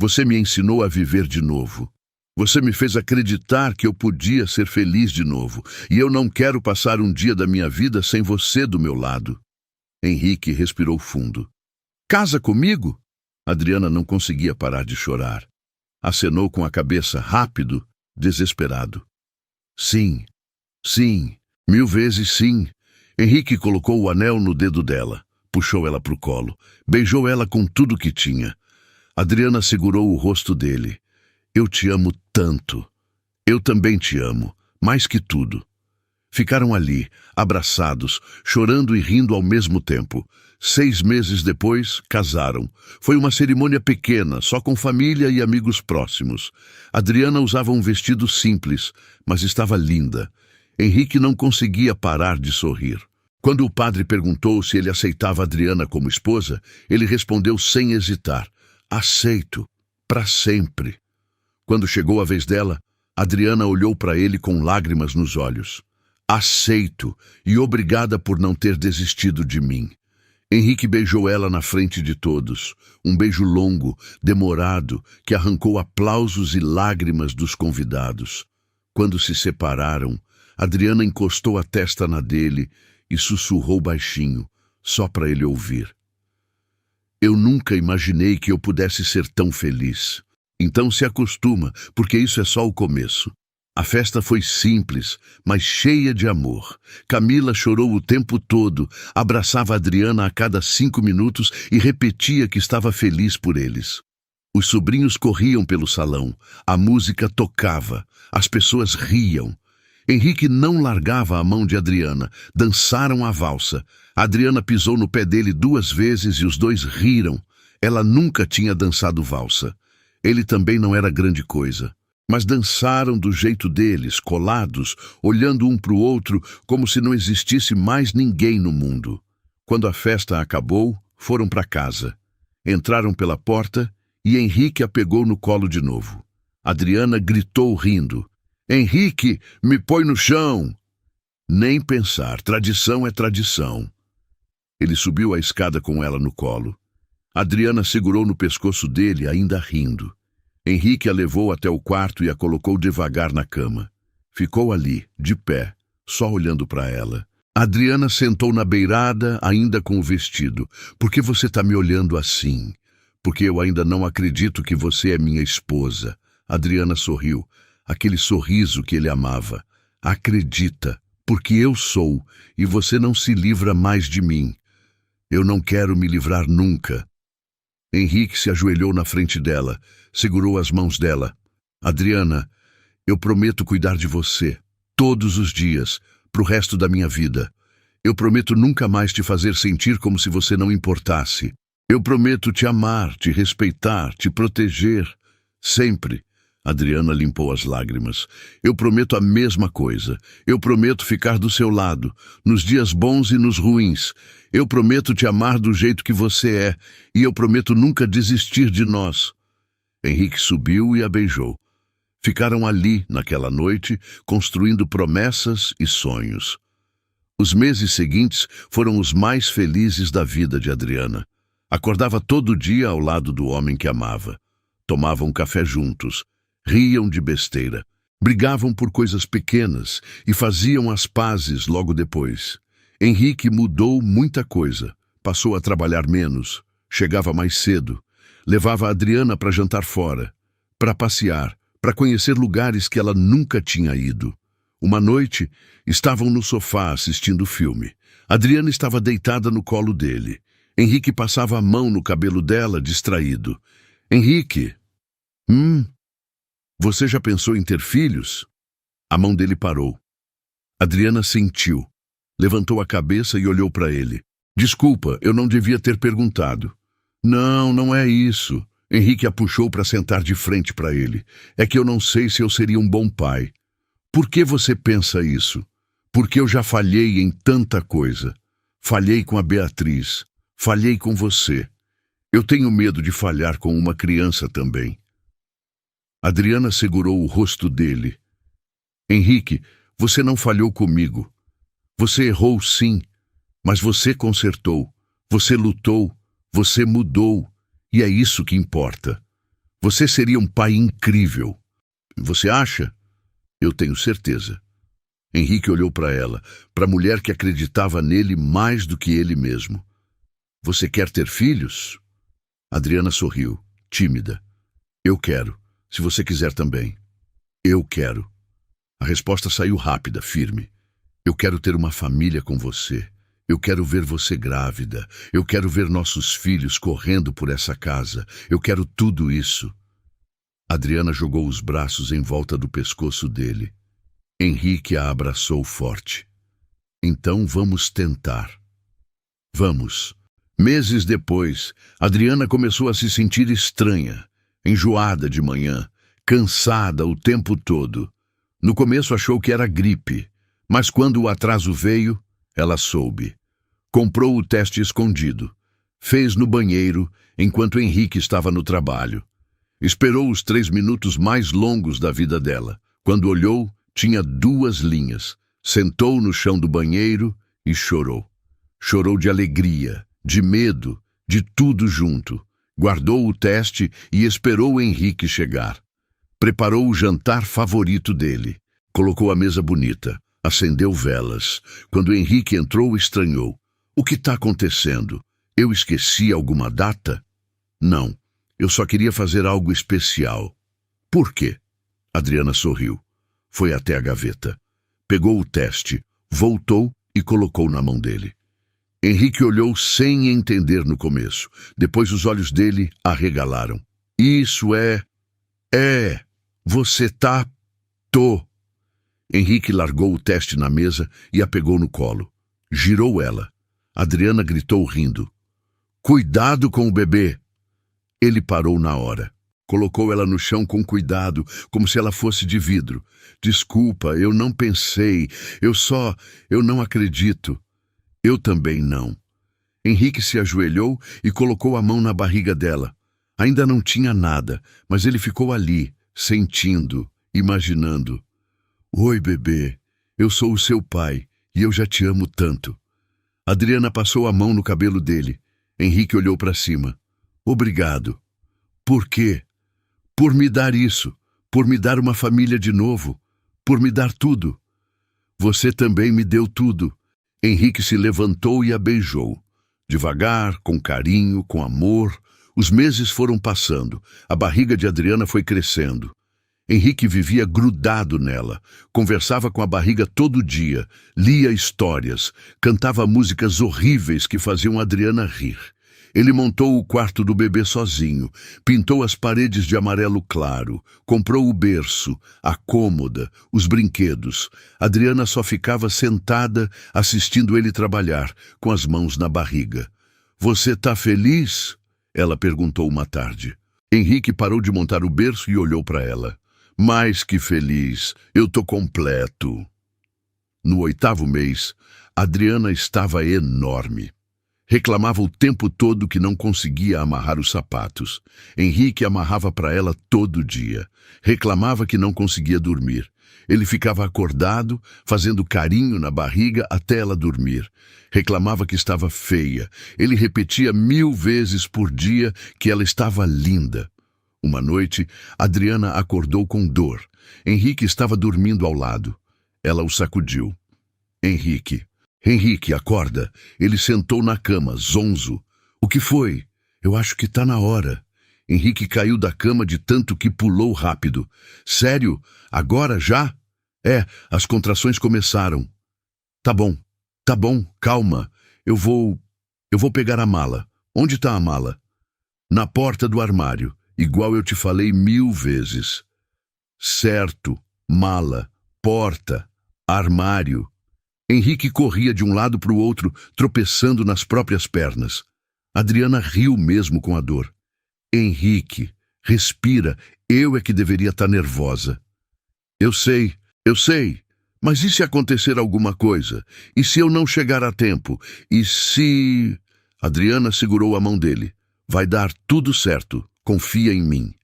Você me ensinou a viver de novo. Você me fez acreditar que eu podia ser feliz de novo, e eu não quero passar um dia da minha vida sem você do meu lado. Henrique respirou fundo. Casa comigo? Adriana não conseguia parar de chorar. Acenou com a cabeça, rápido, desesperado. Sim, sim, 1000 vezes sim. Henrique colocou o anel no dedo dela, puxou ela para o colo, beijou ela com tudo que tinha. Adriana segurou o rosto dele. Eu te amo tanto. Eu também te amo, mais que tudo. Ficaram ali, abraçados, chorando e rindo ao mesmo tempo. 6 meses depois, casaram. Foi uma cerimônia pequena, só com família e amigos próximos. Adriana usava um vestido simples, mas estava linda. Henrique não conseguia parar de sorrir. Quando o padre perguntou se ele aceitava Adriana como esposa, ele respondeu sem hesitar. Aceito, para sempre. Quando chegou a vez dela, Adriana olhou para ele com lágrimas nos olhos. Aceito, e obrigada por não ter desistido de mim. Henrique beijou ela na frente de todos. Um beijo longo, demorado, que arrancou aplausos e lágrimas dos convidados. Quando se separaram, Adriana encostou a testa na dele e sussurrou baixinho, só para ele ouvir. Eu nunca imaginei que eu pudesse ser tão feliz. Então se acostuma, porque isso é só o começo. A festa foi simples, mas cheia de amor. Camila chorou o tempo todo, abraçava Adriana a cada 5 minutos e repetia que estava feliz por eles. Os sobrinhos corriam pelo salão, a música tocava, as pessoas riam. Henrique não largava a mão de Adriana, dançaram a valsa. Adriana pisou no pé dele 2 vezes e os dois riram. Ela nunca tinha dançado valsa. Ele também não era grande coisa. Mas dançaram do jeito deles, colados, olhando um para o outro como se não existisse mais ninguém no mundo. Quando a festa acabou, foram para casa. Entraram pela porta e Henrique a pegou no colo de novo. Adriana gritou rindo. Henrique, me põe no chão! Nem pensar, tradição é tradição. Ele subiu a escada com ela no colo. Adriana segurou no pescoço dele, ainda rindo. Henrique a levou até o quarto e a colocou devagar na cama. Ficou ali, de pé, só olhando para ela. Adriana sentou na beirada, ainda com o vestido. Por que você está me olhando assim? Porque eu ainda não acredito que você é minha esposa. Adriana sorriu, aquele sorriso que ele amava. Acredita, porque eu sou, e você não se livra mais de mim. Eu não quero me livrar nunca. Henrique se ajoelhou na frente dela, segurou as mãos dela. Adriana, eu prometo cuidar de você, todos os dias, pro resto da minha vida. Eu prometo nunca mais te fazer sentir como se você não importasse. Eu prometo te amar, te respeitar, te proteger, sempre. Adriana limpou as lágrimas. Eu prometo a mesma coisa. Eu prometo ficar do seu lado, nos dias bons e nos ruins. Eu prometo te amar do jeito que você é, e eu prometo nunca desistir de nós. Henrique subiu e a beijou. Ficaram ali, naquela noite, construindo promessas e sonhos. Os meses seguintes foram os mais felizes da vida de Adriana. Acordava todo dia ao lado do homem que amava. Tomavam café juntos. Riam de besteira, brigavam por coisas pequenas e faziam as pazes logo depois. Henrique mudou muita coisa, passou a trabalhar menos, chegava mais cedo, levava a Adriana para jantar fora, para passear, para conhecer lugares que ela nunca tinha ido. Uma noite, estavam no sofá assistindo filme. Adriana estava deitada no colo dele. Henrique passava a mão no cabelo dela, distraído. Henrique, você já pensou em ter filhos? A mão dele parou. Adriana sentiu. Levantou a cabeça e olhou para ele. Desculpa, eu não devia ter perguntado. Não, não é isso. Henrique a puxou para sentar de frente para ele. É que eu não sei se eu seria um bom pai. Por que você pensa isso? Porque eu já falhei em tanta coisa. Falhei com a Beatriz. Falhei com você. Eu tenho medo de falhar com uma criança também. Adriana segurou o rosto dele. Henrique, você não falhou comigo. Você errou sim, mas você consertou. Você lutou, você mudou, e é isso que importa. Você seria um pai incrível. Você acha? Eu tenho certeza. Henrique olhou para ela, para a mulher que acreditava nele mais do que ele mesmo. Você quer ter filhos? Adriana sorriu, tímida. Eu quero. Se você quiser também. Eu quero. A resposta saiu rápida, firme. Eu quero ter uma família com você. Eu quero ver você grávida. Eu quero ver nossos filhos correndo por essa casa. Eu quero tudo isso. Adriana jogou os braços em volta do pescoço dele. Henrique a abraçou forte. Então vamos tentar. Vamos. Meses depois, Adriana começou a se sentir estranha. Enjoada de manhã, cansada o tempo todo. No começo achou que era gripe, mas quando o atraso veio, ela soube. Comprou o teste escondido. Fez no banheiro, enquanto Henrique estava no trabalho. Esperou os 3 minutos mais longos da vida dela. Quando olhou, tinha 2 linhas. Sentou no chão do banheiro e chorou. Chorou de alegria, de medo, de tudo junto. Guardou o teste e esperou Henrique chegar. Preparou o jantar favorito dele. Colocou a mesa bonita. Acendeu velas. Quando Henrique entrou, estranhou. O que está acontecendo? Eu esqueci alguma data? Não, eu só queria fazer algo especial. Por quê? Adriana sorriu. Foi até a gaveta. Pegou o teste, voltou e colocou na mão dele. Henrique olhou sem entender no começo. Depois os olhos dele arregalaram. Isso é... Você tá... Tô... Henrique largou o teste na mesa e a pegou no colo. Girou ela. Adriana gritou rindo. Cuidado com o bebê! Ele parou na hora. Colocou ela no chão com cuidado, como se ela fosse de vidro. Desculpa, eu não pensei. Eu não acredito. Eu também não. Henrique se ajoelhou e colocou a mão na barriga dela. Ainda não tinha nada, mas ele ficou ali, sentindo, imaginando. Oi, bebê. Eu sou o seu pai e eu já te amo tanto. Adriana passou a mão no cabelo dele. Henrique olhou para cima. Obrigado. Por quê? Por me dar isso, por me dar uma família de novo, por me dar tudo. Você também me deu tudo. Henrique se levantou e a beijou. Devagar, com carinho, com amor. Os meses foram passando. A barriga de Adriana foi crescendo. Henrique vivia grudado nela. Conversava com a barriga todo dia. Lia histórias. Cantava músicas horríveis que faziam Adriana rir. Ele montou o quarto do bebê sozinho, pintou as paredes de amarelo claro, comprou o berço, a cômoda, os brinquedos. Adriana só ficava sentada assistindo ele trabalhar, com as mãos na barriga. Você tá feliz? Ela perguntou uma tarde. Henrique parou de montar o berço e olhou para ela. Mais que feliz, eu tô completo. No 8º mês, Adriana estava enorme. Reclamava o tempo todo que não conseguia amarrar os sapatos. Henrique amarrava para ela todo dia. Reclamava que não conseguia dormir. Ele ficava acordado, fazendo carinho na barriga até ela dormir. Reclamava que estava feia. Ele repetia 1000 vezes por dia que ela estava linda. Uma noite, Adriana acordou com dor. Henrique estava dormindo ao lado. Ela o sacudiu. Henrique, acorda. Ele sentou na cama, zonzo. O que foi? Eu acho que tá na hora. Henrique caiu da cama de tanto que pulou rápido. Sério? Agora já? As contrações começaram. Tá bom, calma. Eu vou pegar a mala. Onde tá a mala? Na porta do armário, igual eu te falei 1000 vezes. Certo, mala, porta, armário. Henrique corria de um lado para o outro, tropeçando nas próprias pernas. Adriana riu mesmo com a dor. Henrique, respira, eu é que deveria estar nervosa. Eu sei, mas e se acontecer alguma coisa? E se eu não chegar a tempo? E se... Adriana segurou a mão dele. Vai dar tudo certo, confia em mim.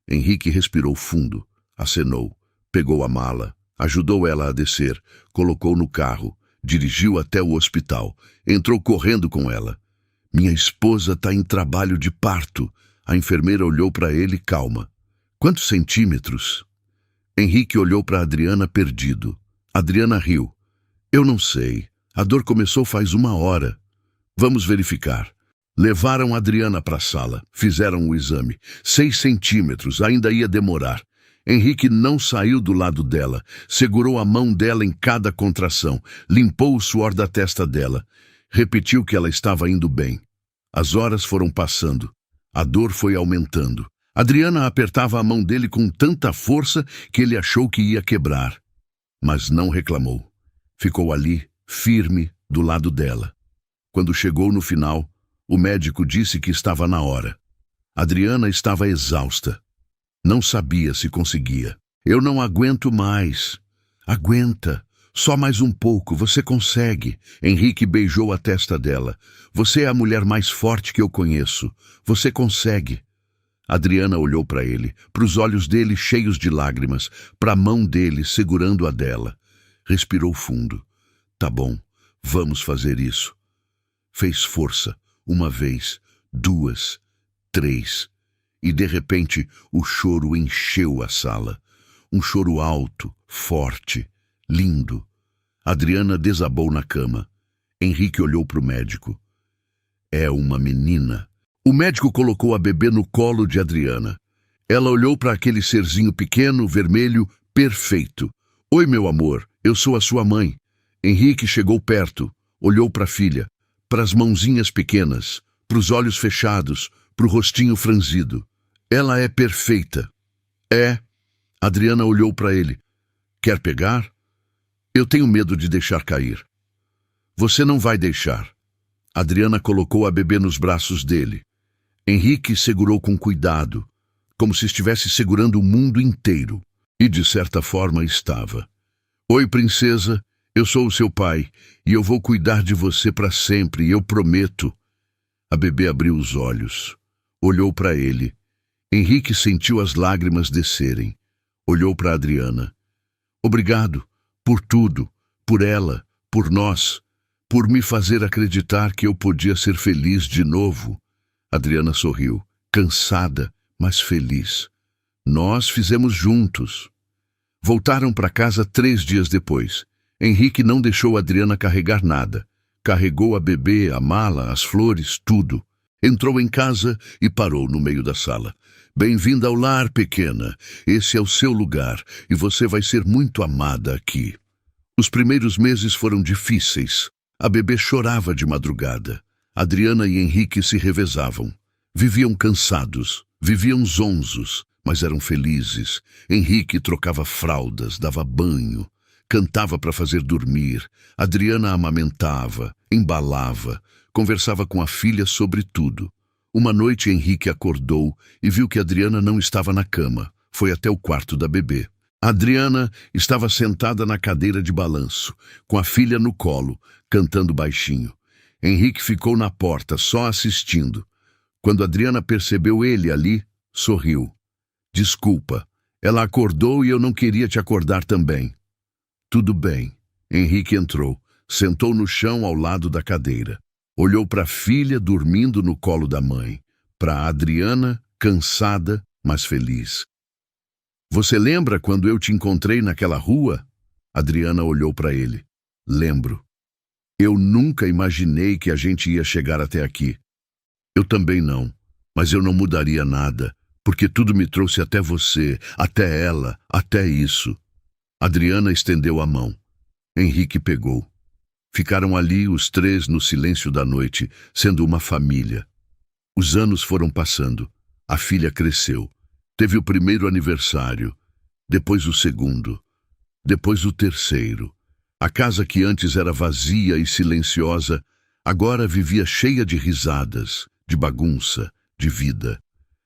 Henrique respirou fundo, acenou, pegou a mala. Ajudou ela a descer, colocou no carro, dirigiu até o hospital, entrou correndo com ela. Minha esposa está em trabalho de parto. A enfermeira olhou para ele calma. Quantos centímetros? Henrique olhou para Adriana perdido. Adriana riu. Eu não sei. A dor começou faz 1 hora. Vamos verificar. Levaram Adriana para a sala. Fizeram o exame. 6 centímetros, ainda ia demorar. Henrique não saiu do lado dela, segurou a mão dela em cada contração, limpou o suor da testa dela, repetiu que ela estava indo bem. As horas foram passando, a dor foi aumentando. Adriana apertava a mão dele com tanta força que ele achou que ia quebrar, mas não reclamou. Ficou ali, firme, do lado dela. Quando chegou no final, o médico disse que estava na hora. Adriana estava exausta. Não sabia se conseguia. Eu não aguento mais. Aguenta. Só mais um pouco, você consegue. Henrique beijou a testa dela. Você é a mulher mais forte que eu conheço. Você consegue. Adriana olhou para ele, para os olhos dele cheios de lágrimas, para a mão dele segurando a dela. Respirou fundo. Tá bom, vamos fazer isso. Fez força. 1 vez, 2, 3... E, de repente, o choro encheu a sala. Um choro alto, forte, lindo. Adriana desabou na cama. Henrique olhou para o médico. É uma menina. O médico colocou a bebê no colo de Adriana. Ela olhou para aquele serzinho pequeno, vermelho, perfeito. Oi, meu amor, eu sou a sua mãe. Henrique chegou perto, olhou para a filha, para as mãozinhas pequenas, para os olhos fechados, para o rostinho franzido. Ela é perfeita. É. Adriana olhou para ele. Quer pegar? Eu tenho medo de deixar cair. Você não vai deixar. Adriana colocou a bebê nos braços dele. Henrique segurou com cuidado, como se estivesse segurando o mundo inteiro. E de certa forma estava. Oi, princesa, eu sou o seu pai, e eu vou cuidar de você para sempre, eu prometo. A bebê abriu os olhos. Olhou para ele. Henrique sentiu as lágrimas descerem. Olhou para Adriana. Obrigado, por tudo, por ela, por nós, por me fazer acreditar que eu podia ser feliz de novo. Adriana sorriu, cansada, mas feliz. Nós fizemos juntos. Voltaram para casa 3 dias depois. Henrique não deixou Adriana carregar nada. Carregou a bebê, a mala, as flores, tudo. Entrou em casa e parou no meio da sala. Bem-vinda ao lar, pequena. Esse é o seu lugar e você vai ser muito amada aqui. Os primeiros meses foram difíceis. A bebê chorava de madrugada. Adriana e Henrique se revezavam. Viviam cansados, viviam zonzos, mas eram felizes. Henrique trocava fraldas, dava banho, cantava para fazer dormir. Adriana amamentava, embalava, conversava com a filha sobre tudo. Uma noite Henrique acordou e viu que Adriana não estava na cama. Foi até o quarto da bebê. Adriana estava sentada na cadeira de balanço, com a filha no colo, cantando baixinho. Henrique ficou na porta, só assistindo. Quando Adriana percebeu ele ali, sorriu. Desculpa, ela acordou e eu não queria te acordar também. Tudo bem. Henrique entrou, sentou no chão ao lado da cadeira. Olhou para a filha dormindo no colo da mãe, para Adriana, cansada, mas feliz. Você lembra quando eu te encontrei naquela rua? Adriana olhou para ele. Lembro. Eu nunca imaginei que a gente ia chegar até aqui. Eu também não, mas eu não mudaria nada, porque tudo me trouxe até você, até ela, até isso. Adriana estendeu a mão. Henrique pegou. Ficaram ali os 3 no silêncio da noite, sendo uma família. Os anos foram passando. A filha cresceu. Teve o primeiro aniversário, depois o segundo, depois o terceiro. A casa que antes era vazia e silenciosa, agora vivia cheia de risadas, de bagunça, de vida.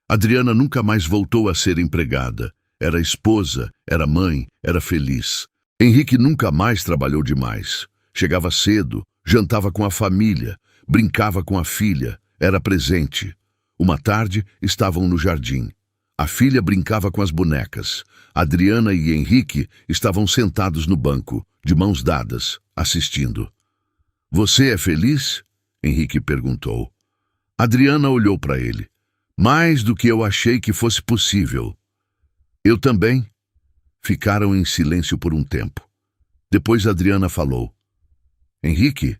Adriana nunca mais voltou a ser empregada. Era esposa, era mãe, era feliz. Henrique nunca mais trabalhou demais. Chegava cedo, jantava com a família, brincava com a filha, era presente. Uma tarde, estavam no jardim. A filha brincava com as bonecas. Adriana e Henrique estavam sentados no banco, de mãos dadas, assistindo. Você é feliz? Henrique perguntou. Adriana olhou para ele. Mais do que eu achei que fosse possível. Eu também. Ficaram em silêncio por um tempo. Depois Adriana falou. Henrique?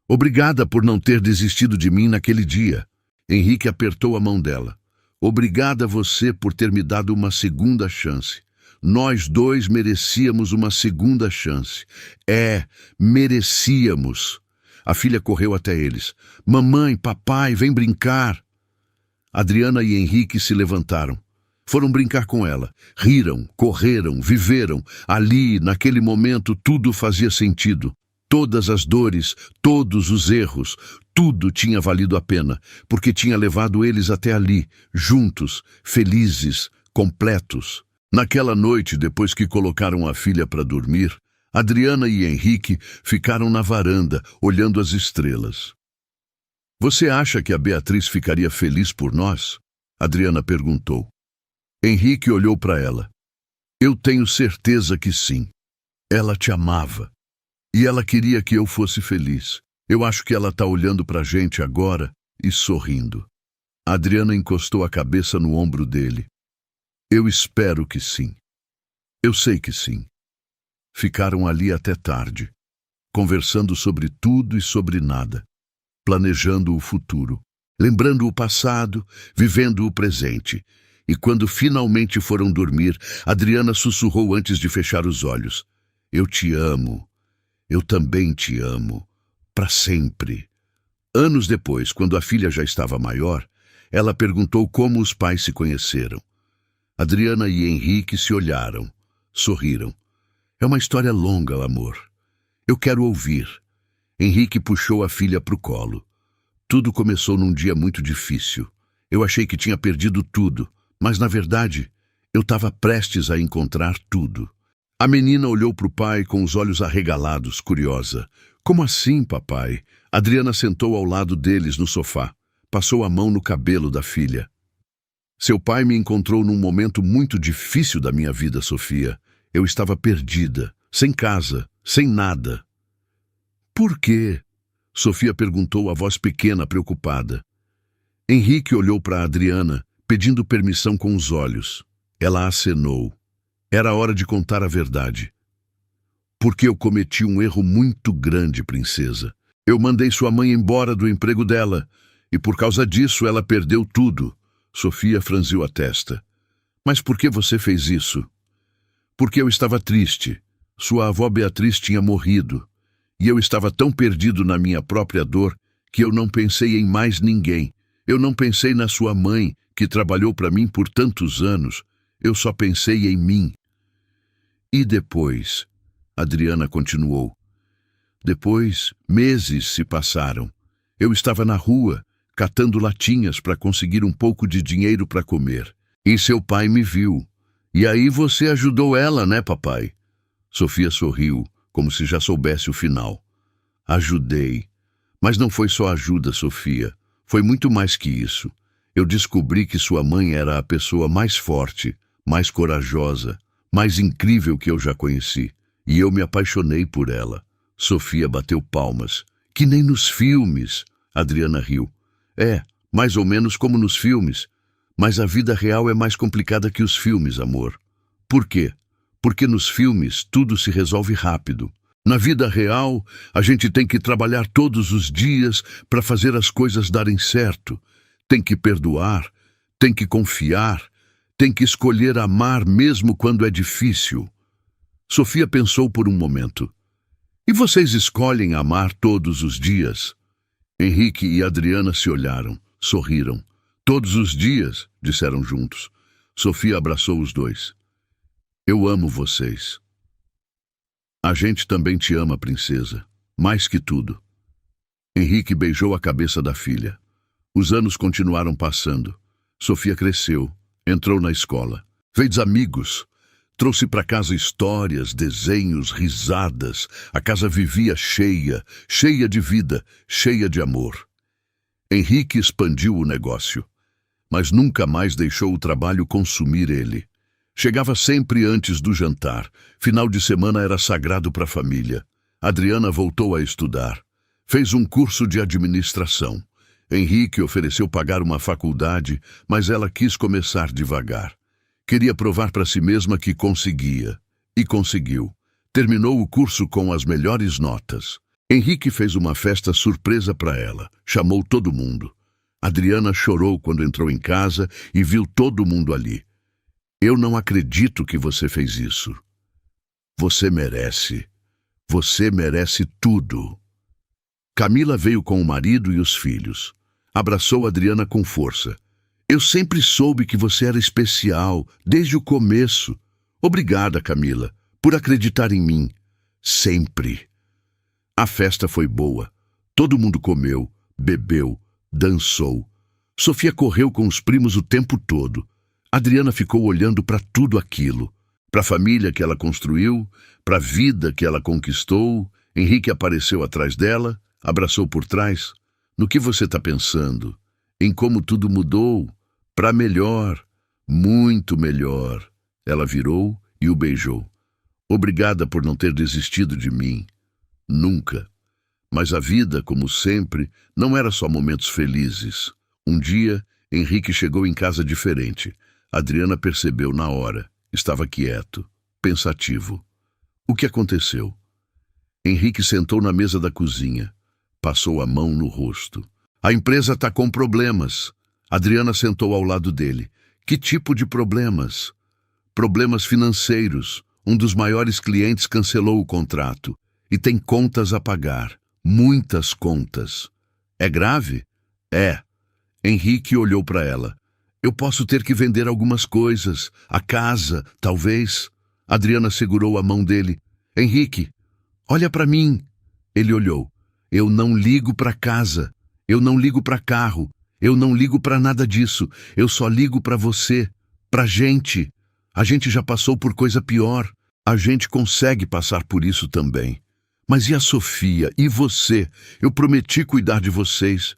Obrigada por não ter desistido de mim naquele dia. Henrique apertou a mão dela. Obrigada a você por ter me dado uma segunda chance. Nós 2 merecíamos uma segunda chance. Merecíamos. A filha correu até eles. Mamãe, papai, vem brincar. Adriana e Henrique se levantaram. Foram brincar com ela. Riram, correram, viveram. Ali, naquele momento, tudo fazia sentido. Todas as dores, todos os erros, tudo tinha valido a pena, porque tinha levado eles até ali, juntos, felizes, completos. Naquela noite, depois que colocaram a filha para dormir, Adriana e Henrique ficaram na varanda, olhando as estrelas. Você acha que a Beatriz ficaria feliz por nós? Adriana perguntou. Henrique olhou para ela. Eu tenho certeza que sim. Ela te amava. E ela queria que eu fosse feliz. Eu acho que ela está olhando para a gente agora e sorrindo. Adriana encostou a cabeça no ombro dele. Eu espero que sim. Eu sei que sim. Ficaram ali até tarde, conversando sobre tudo e sobre nada, planejando o futuro, lembrando o passado, vivendo o presente. E quando finalmente foram dormir, Adriana sussurrou antes de fechar os olhos: Eu te amo. Eu também te amo. Para sempre. Anos depois, quando a filha já estava maior, ela perguntou como os pais se conheceram. Adriana e Henrique se olharam, sorriram. É uma história longa, amor. Eu quero ouvir. Henrique puxou a filha para o colo. Tudo começou num dia muito difícil. Eu achei que tinha perdido tudo, mas na verdade, eu estava prestes a encontrar tudo. A menina olhou para o pai com os olhos arregalados, curiosa. Como assim, papai? Adriana sentou ao lado deles no sofá. Passou a mão no cabelo da filha. Seu pai me encontrou num momento muito difícil da minha vida, Sofia. Eu estava perdida, sem casa, sem nada. Por quê? Sofia perguntou, a voz pequena, preocupada. Henrique olhou para Adriana, pedindo permissão com os olhos. Ela acenou. Era hora de contar a verdade. Porque eu cometi um erro muito grande, princesa. Eu mandei sua mãe embora do emprego dela, e por causa disso ela perdeu tudo. Sofia franziu a testa. Mas por que você fez isso? Porque eu estava triste. Sua avó Beatriz tinha morrido. E eu estava tão perdido na minha própria dor que eu não pensei em mais ninguém. Eu não pensei na sua mãe, que trabalhou para mim por tantos anos. Eu só pensei em mim. E depois, Adriana continuou. Depois, meses se passaram. Eu estava na rua, catando latinhas para conseguir um pouco de dinheiro para comer. E seu pai me viu. E aí você ajudou ela, né, papai? Sofia sorriu, como se já soubesse o final. Ajudei. Mas não foi só ajuda, Sofia. Foi muito mais que isso. Eu descobri que sua mãe era a pessoa mais forte, mais corajosa, mais incrível que eu já conheci. E eu me apaixonei por ela. Sofia bateu palmas. Que nem nos filmes. Adriana riu. É, mais ou menos como nos filmes. Mas a vida real é mais complicada que os filmes, amor. Por quê? Porque nos filmes tudo se resolve rápido. Na vida real, a gente tem que trabalhar todos os dias para fazer as coisas darem certo. Tem que perdoar, tem que confiar, tem que escolher amar mesmo quando é difícil. Sofia pensou por um momento. E vocês escolhem amar todos os dias? Henrique e Adriana se olharam, sorriram. Todos os dias, disseram juntos. Sofia abraçou os dois. Eu amo vocês. A gente também te ama, princesa. Mais que tudo. Henrique beijou a cabeça da filha. Os anos continuaram passando. Sofia cresceu, entrou na escola. Fez amigos. Trouxe para casa histórias, desenhos, risadas. A casa vivia cheia, cheia de vida, cheia de amor. Henrique expandiu o negócio, mas nunca mais deixou o trabalho consumir ele. Chegava sempre antes do jantar. Final de semana era sagrado para a família. Adriana voltou a estudar. Fez um curso de administração. Henrique ofereceu pagar uma faculdade, mas ela quis começar devagar. Queria provar para si mesma que conseguia. E conseguiu. Terminou o curso com as melhores notas. Henrique fez uma festa surpresa para ela. Chamou todo mundo. Adriana chorou quando entrou em casa e viu todo mundo ali. Eu não acredito que você fez isso. Você merece. Você merece tudo. Camila veio com o marido e os filhos. Abraçou Adriana com força. Eu sempre soube que você era especial, desde o começo. Obrigada, Camila, por acreditar em mim. Sempre. A festa foi boa. Todo mundo comeu, bebeu, dançou. Sofia correu com os primos o tempo todo. Adriana ficou olhando para tudo aquilo. Para a família que ela construiu, para a vida que ela conquistou. Henrique apareceu atrás dela, abraçou por trás. No que você está pensando? Em como tudo mudou? Para melhor, muito melhor. Ela virou e o beijou. Obrigada por não ter desistido de mim. Nunca. Mas a vida, como sempre, não era só momentos felizes. Um dia, Henrique chegou em casa diferente. Adriana percebeu na hora. Estava quieto, pensativo. O que aconteceu? Henrique sentou na mesa da cozinha. Passou a mão no rosto. A empresa está com problemas. Adriana sentou ao lado dele. Que tipo de problemas? Problemas financeiros. Um dos maiores clientes cancelou o contrato. E tem contas a pagar. Muitas contas. É grave? É. Henrique olhou para ela. Eu posso ter que vender algumas coisas. A casa, talvez. Adriana segurou a mão dele. Henrique, olha para mim. Ele olhou. Eu não ligo para casa. Eu não ligo para carro. Eu não ligo para nada disso. Eu só ligo para você. Pra gente. A gente já passou por coisa pior. A gente consegue passar por isso também. Mas e a Sofia? E você? Eu prometi cuidar de vocês.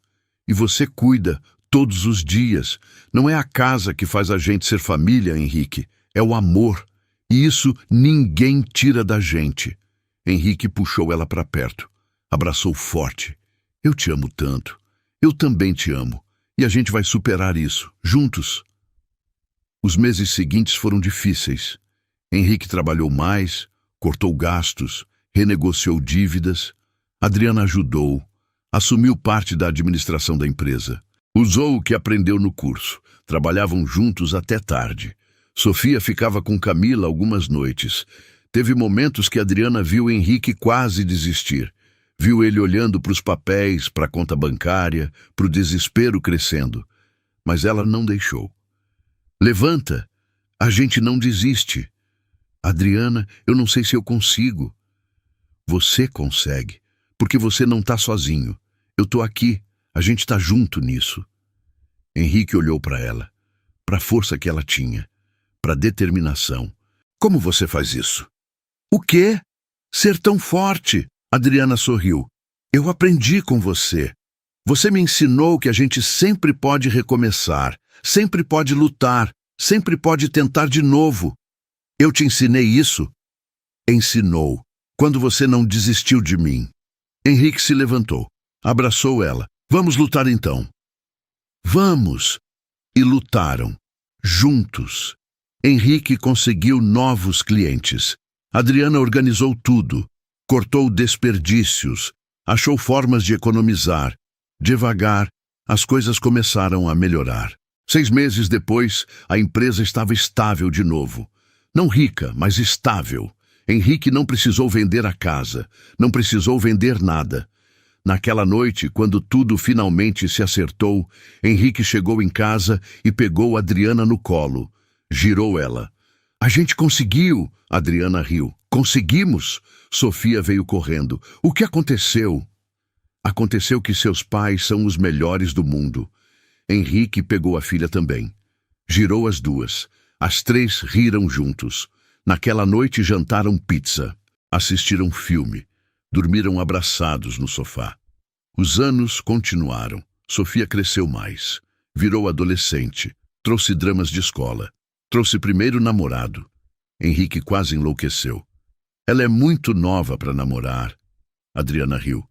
E você cuida todos os dias. Não é a casa que faz a gente ser família, Henrique. É o amor. E isso ninguém tira da gente. Henrique puxou ela para perto. Abraçou forte. Eu te amo tanto. Eu também te amo. E a gente vai superar isso, juntos. Os meses seguintes foram difíceis. Henrique trabalhou mais, cortou gastos, renegociou dívidas. Adriana ajudou, assumiu parte da administração da empresa. Usou o que aprendeu no curso. Trabalhavam juntos até tarde. Sofia ficava com Camila algumas noites. Teve momentos que Adriana viu Henrique quase desistir. Viu ele olhando para os papéis, para a conta bancária, para o desespero crescendo. Mas ela não deixou. Levanta, a gente não desiste. Adriana, eu não sei se eu consigo. Você consegue, porque você não está sozinho. Eu estou aqui, a gente está junto nisso. Henrique olhou para ela, para a força que ela tinha, para a determinação. Como você faz isso? O quê? Ser tão forte. Adriana sorriu. Eu aprendi com você. Você me ensinou que a gente sempre pode recomeçar, sempre pode lutar, sempre pode tentar de novo. Eu te ensinei isso? Ensinou, quando você não desistiu de mim. Henrique se levantou, abraçou ela. Vamos lutar então. Vamos! E lutaram, juntos. Henrique conseguiu novos clientes. Adriana organizou tudo. Cortou desperdícios, achou formas de economizar. Devagar, as coisas começaram a melhorar. 6 meses depois, a empresa estava estável de novo. Não rica, mas estável. Henrique não precisou vender a casa, não precisou vender nada. Naquela noite, quando tudo finalmente se acertou, Henrique chegou em casa e pegou Adriana no colo. Girou ela. A gente conseguiu! Adriana riu. Conseguimos! Sofia veio correndo. O que aconteceu? Aconteceu que seus pais são os melhores do mundo. Henrique pegou a filha também. Girou as duas. As 3 riram juntos. Naquela noite jantaram pizza. Assistiram filme. Dormiram abraçados no sofá. Os anos continuaram. Sofia cresceu mais. Virou adolescente. Trouxe dramas de escola. Trouxe primeiro namorado. Henrique quase enlouqueceu. Ela é muito nova para namorar. Adriana riu.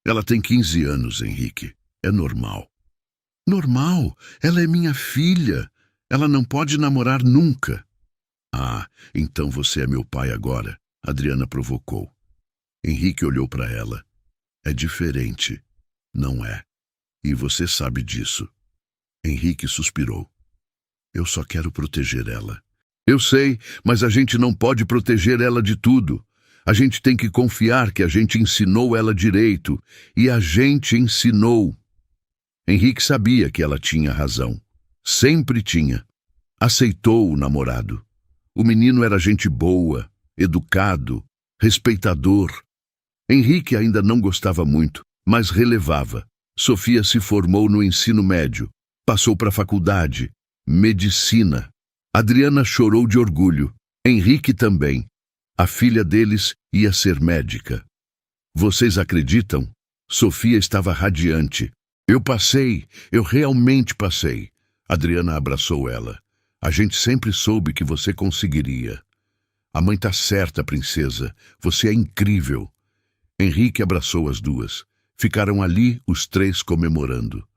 Ela tem 15 anos, Henrique. É normal. Normal? Ela é minha filha. Ela não pode namorar nunca. Ah, então você é meu pai agora, Adriana provocou. Henrique olhou para ela. É diferente. Não é. E você sabe disso. Henrique suspirou. Eu só quero proteger ela. Eu sei, mas a gente não pode proteger ela de tudo. A gente tem que confiar que a gente ensinou ela direito. E a gente ensinou. Henrique sabia que ela tinha razão. Sempre tinha. Aceitou o namorado. O menino era gente boa, educado, respeitador. Henrique ainda não gostava muito, mas relevava. Sofia se formou no ensino médio. Passou para a faculdade. Medicina. Adriana chorou de orgulho. Henrique também. A filha deles ia ser médica. Vocês acreditam? Sofia estava radiante. Eu passei, eu realmente passei. Adriana abraçou ela. A gente sempre soube que você conseguiria. A mãe tá certa, princesa. Você é incrível. Henrique abraçou as duas. Ficaram ali os 3 comemorando.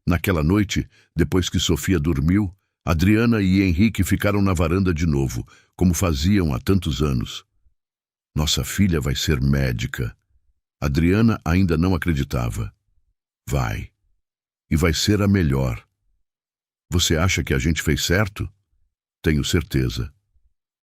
Naquela noite, depois que Sofia dormiu, Adriana e Henrique ficaram na varanda de novo, como faziam há tantos anos. Nossa filha vai ser médica. Adriana ainda não acreditava. Vai. E vai ser a melhor. Você acha que a gente fez certo? Tenho certeza.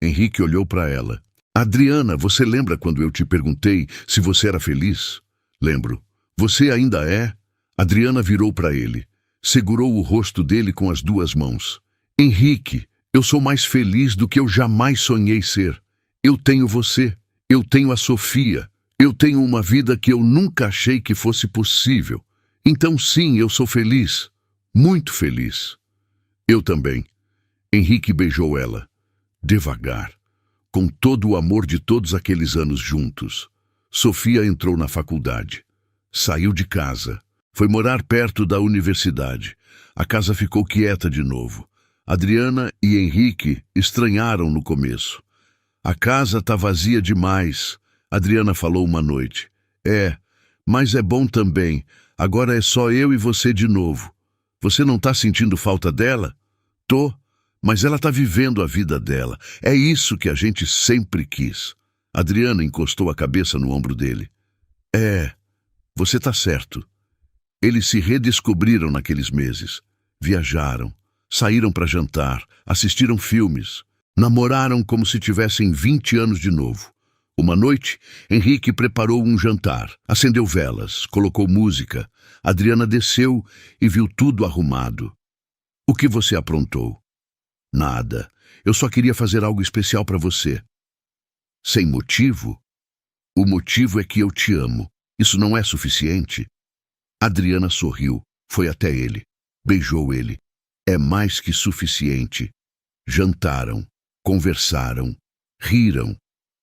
Henrique olhou para ela. Adriana, você lembra quando eu te perguntei se você era feliz? Lembro. Você ainda é? Adriana virou para ele. Segurou o rosto dele com as duas mãos. Henrique, eu sou mais feliz do que eu jamais sonhei ser. Eu tenho você. Eu tenho a Sofia. Eu tenho uma vida que eu nunca achei que fosse possível. Então sim, eu sou feliz. Muito feliz. Eu também. Henrique beijou ela. Devagar. Com todo o amor de todos aqueles anos juntos. Sofia entrou na faculdade. Saiu de casa. Foi morar perto da universidade. A casa ficou quieta de novo. Adriana e Henrique estranharam no começo. A casa tá vazia demais, Adriana falou uma noite. Mas é bom também. Agora é só eu e você de novo. Você não tá sentindo falta dela? Tô, mas ela tá vivendo a vida dela. É isso que a gente sempre quis. Adriana encostou a cabeça no ombro dele. Você tá certo. Eles se redescobriram naqueles meses. Viajaram, saíram para jantar, assistiram filmes, namoraram como se tivessem 20 anos de novo. Uma noite, Henrique preparou um jantar, acendeu velas, colocou música. Adriana desceu e viu tudo arrumado. O que você aprontou? Nada. Eu só queria fazer algo especial para você. Sem motivo? O motivo é que eu te amo. Isso não é suficiente? Adriana sorriu, foi até ele, beijou ele. É mais que suficiente. Jantaram, conversaram, riram.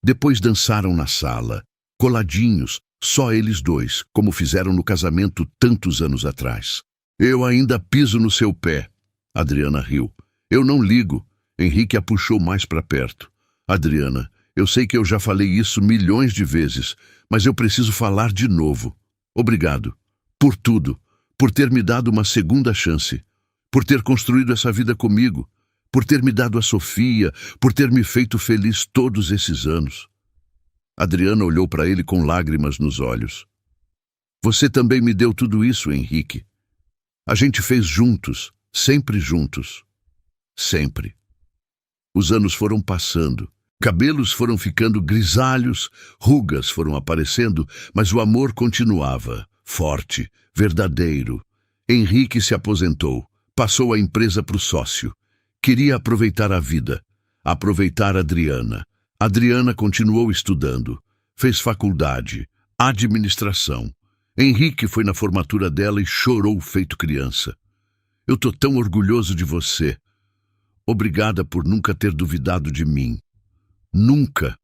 Depois dançaram na sala, coladinhos, só eles dois, como fizeram no casamento tantos anos atrás. Eu ainda piso no seu pé. Adriana riu. Eu não ligo. Henrique a puxou mais para perto. Adriana, eu sei que eu já falei isso milhões de vezes, mas eu preciso falar de novo. Obrigado. Por tudo. Por ter me dado uma segunda chance. Por ter construído essa vida comigo. Por ter me dado a Sofia. Por ter me feito feliz todos esses anos. Adriana olhou para ele com lágrimas nos olhos. Você também me deu tudo isso, Henrique. A gente fez juntos. Sempre juntos. Sempre. Os anos foram passando. Cabelos foram ficando grisalhos, rugas foram aparecendo, mas o amor continuava, forte, verdadeiro. Henrique se aposentou, passou a empresa para o sócio. Queria aproveitar a vida, aproveitar Adriana. Adriana continuou estudando, fez faculdade, administração. Henrique foi na formatura dela e chorou feito criança. Eu tô tão orgulhoso de você. Obrigada por nunca ter duvidado de mim. Nunca.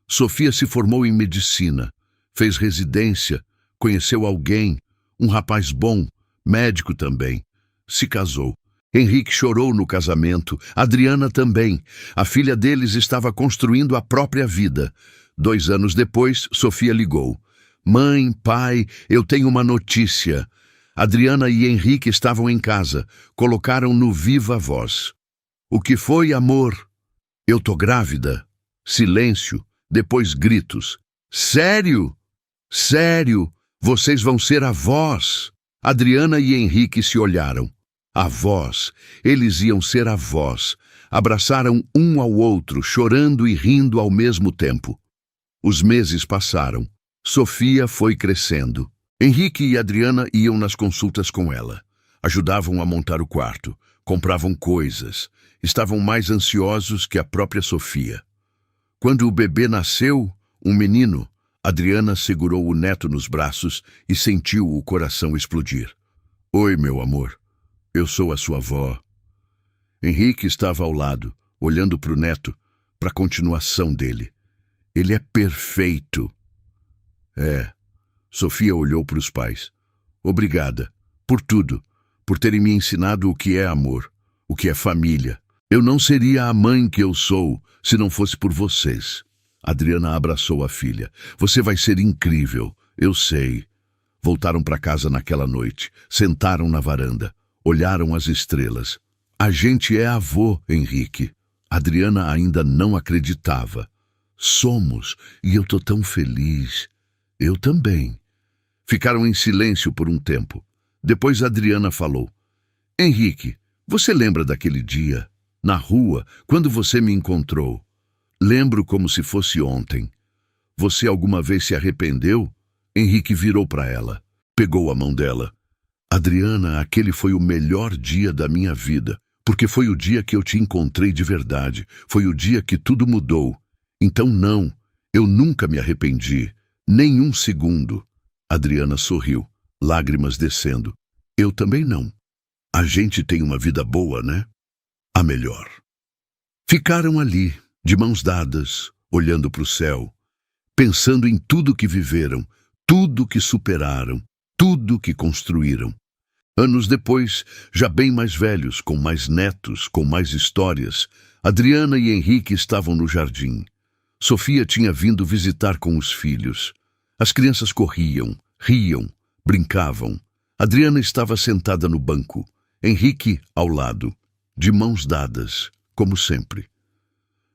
Sofia se formou em medicina, fez residência, conheceu alguém, um rapaz bom, médico também. Se casou. Henrique chorou no casamento, Adriana também. A filha deles estava construindo a própria vida. 2 anos depois, Sofia ligou. Mãe, pai, eu tenho uma notícia. Adriana e Henrique estavam em casa, colocaram no viva voz. O que foi, amor? Eu tô grávida. Silêncio, depois gritos. Sério? Sério? Vocês vão ser avós. Adriana e Henrique se olharam. Avós, eles iam ser avós. Abraçaram um ao outro, chorando e rindo ao mesmo tempo. Os meses passaram. Sofia foi crescendo. Henrique e Adriana iam nas consultas com ela. Ajudavam a montar o quarto, compravam coisas. Estavam mais ansiosos que a própria Sofia. Quando o bebê nasceu, um menino, Adriana segurou o neto nos braços e sentiu o coração explodir. Oi, meu amor. Eu sou a sua avó. Henrique estava ao lado, olhando para o neto, para a continuação dele. Ele é perfeito. Sofia olhou para os pais. Obrigada, por tudo, por terem me ensinado o que é amor, o que é família. Eu não seria a mãe que eu sou se não fosse por vocês. Adriana abraçou a filha. Você vai ser incrível, eu sei. Voltaram para casa naquela noite, sentaram na varanda, olharam as estrelas. A gente é avô, Henrique. Adriana ainda não acreditava. Somos, e eu tô tão feliz. Eu também. Ficaram em silêncio por um tempo. Depois Adriana falou: Henrique, você lembra daquele dia, na rua, quando você me encontrou? Lembro como se fosse ontem. Você alguma vez se arrependeu? Henrique virou para ela, pegou a mão dela. Adriana, aquele foi o melhor dia da minha vida, porque foi o dia que eu te encontrei de verdade, foi o dia que tudo mudou. Então não, eu nunca me arrependi, nem um segundo. Adriana sorriu, lágrimas descendo. Eu também não. A gente tem uma vida boa, né? A melhor. Ficaram ali, de mãos dadas, olhando para o céu, pensando em tudo que viveram, tudo que superaram, tudo que construíram. Anos depois, já bem mais velhos, com mais netos, com mais histórias, Adriana e Henrique estavam no jardim. Sofia tinha vindo visitar com os filhos. As crianças corriam, riam, brincavam. Adriana estava sentada no banco, Henrique ao lado, de mãos dadas, como sempre.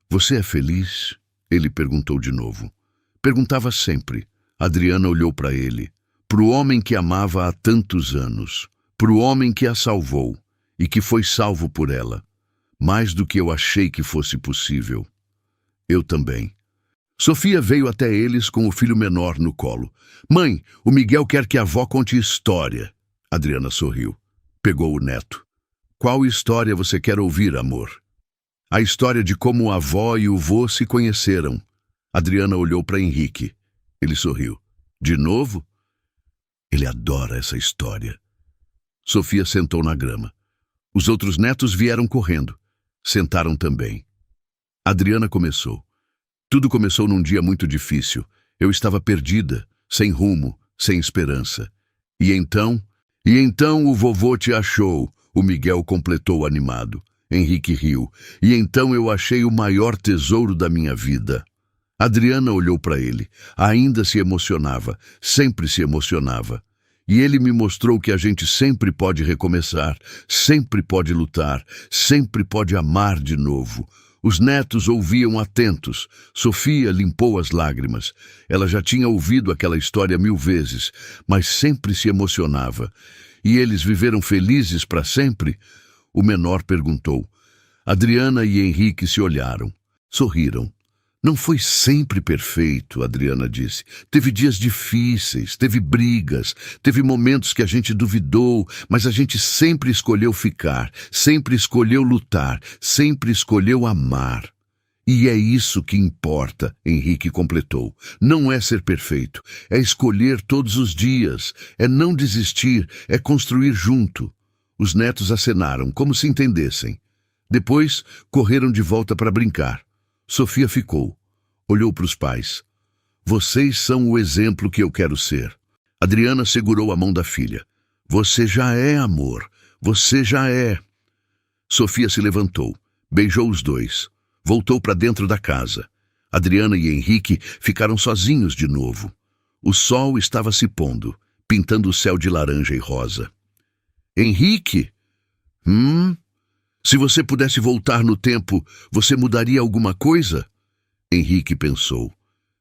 Você é feliz? Ele perguntou de novo. Perguntava sempre. Adriana olhou para ele, para o homem que amava há tantos anos, para o homem que a salvou e que foi salvo por ela, mais do que eu achei que fosse possível. Eu também. Sofia veio até eles com o filho menor no colo. Mãe, o Miguel quer que a avó conte história. Adriana sorriu. Pegou o neto. Qual história você quer ouvir, amor? A história de como a avó e o vô se conheceram. Adriana olhou para Henrique. Ele sorriu. De novo? Ele adora essa história. Sofia sentou na grama. Os outros netos vieram correndo. Sentaram também. Adriana começou. Tudo começou num dia muito difícil. Eu estava perdida, sem rumo, sem esperança. E então o vovô te achou, o Miguel completou animado. Henrique riu. E então eu achei o maior tesouro da minha vida. Adriana olhou para ele. Ainda se emocionava, sempre se emocionava. E ele me mostrou que a gente sempre pode recomeçar, sempre pode lutar, sempre pode amar de novo. Os netos ouviam atentos. Sofia limpou as lágrimas. Ela já tinha ouvido aquela história 1000 vezes, mas sempre se emocionava. E eles viveram felizes para sempre? O menor perguntou. Adriana e Henrique se olharam. Sorriram. Não foi sempre perfeito, Adriana disse. Teve dias difíceis, teve brigas, teve momentos que a gente duvidou, mas a gente sempre escolheu ficar, sempre escolheu lutar, sempre escolheu amar. E é isso que importa, Henrique completou. Não é ser perfeito, é escolher todos os dias, é não desistir, é construir junto. Os netos acenaram, como se entendessem. Depois, correram de volta para brincar. Sofia ficou. Olhou para os pais. Vocês são o exemplo que eu quero ser. Adriana segurou a mão da filha. Você já é, amor. Você já é. Sofia se levantou, beijou os dois. Voltou para dentro da casa. Adriana e Henrique ficaram sozinhos de novo. O sol estava se pondo, pintando o céu de laranja e rosa. Henrique? Se você pudesse voltar no tempo, você mudaria alguma coisa? Henrique pensou.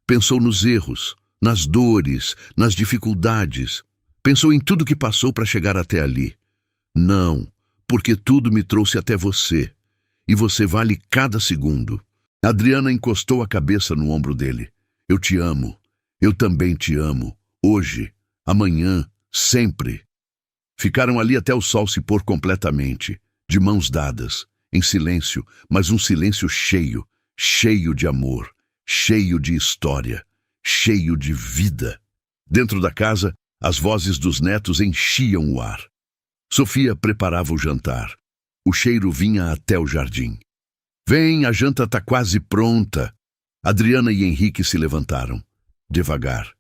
Pensou nos erros, nas dores, nas dificuldades. Pensou em tudo que passou para chegar até ali. Não, porque tudo me trouxe até você. E você vale cada segundo. Adriana encostou a cabeça no ombro dele. Eu te amo. Eu também te amo. Hoje, amanhã, sempre. Ficaram ali até o sol se pôr completamente. De mãos dadas, em silêncio, mas um silêncio cheio, cheio de amor, cheio de história, cheio de vida. Dentro da casa, as vozes dos netos enchiam o ar. Sofia preparava o jantar. O cheiro vinha até o jardim. Vem, a janta está quase pronta. Adriana e Henrique se levantaram. Devagar,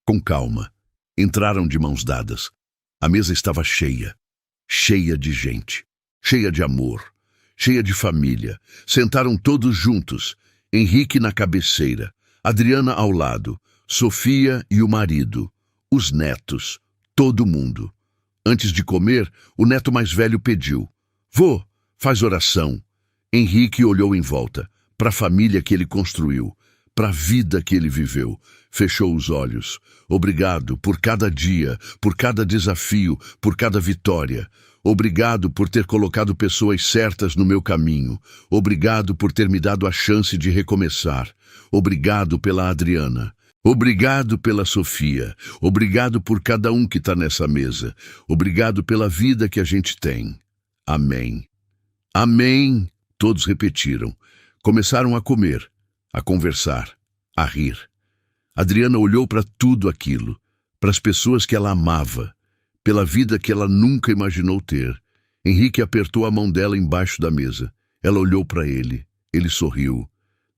com calma. Entraram de mãos dadas. A mesa estava cheia, cheia de gente. Cheia de amor, cheia de família. Sentaram todos juntos, Henrique na cabeceira, Adriana ao lado, Sofia e o marido, os netos, todo mundo. Antes de comer, o neto mais velho pediu. Vô, faz oração. Henrique olhou em volta, para a família que ele construiu, para a vida que ele viveu. Fechou os olhos. Obrigado por cada dia, por cada desafio, por cada vitória. Obrigado por ter colocado pessoas certas no meu caminho. Obrigado por ter me dado a chance de recomeçar. Obrigado pela Adriana. Obrigado pela Sofia. Obrigado por cada um que está nessa mesa. Obrigado pela vida que a gente tem. Amém. Amém. Todos repetiram. Começaram a comer, a conversar, a rir. Adriana olhou para tudo aquilo, para as pessoas que ela amava, pela vida que ela nunca imaginou ter. Henrique apertou a mão dela embaixo da mesa. Ela olhou para ele. Ele sorriu.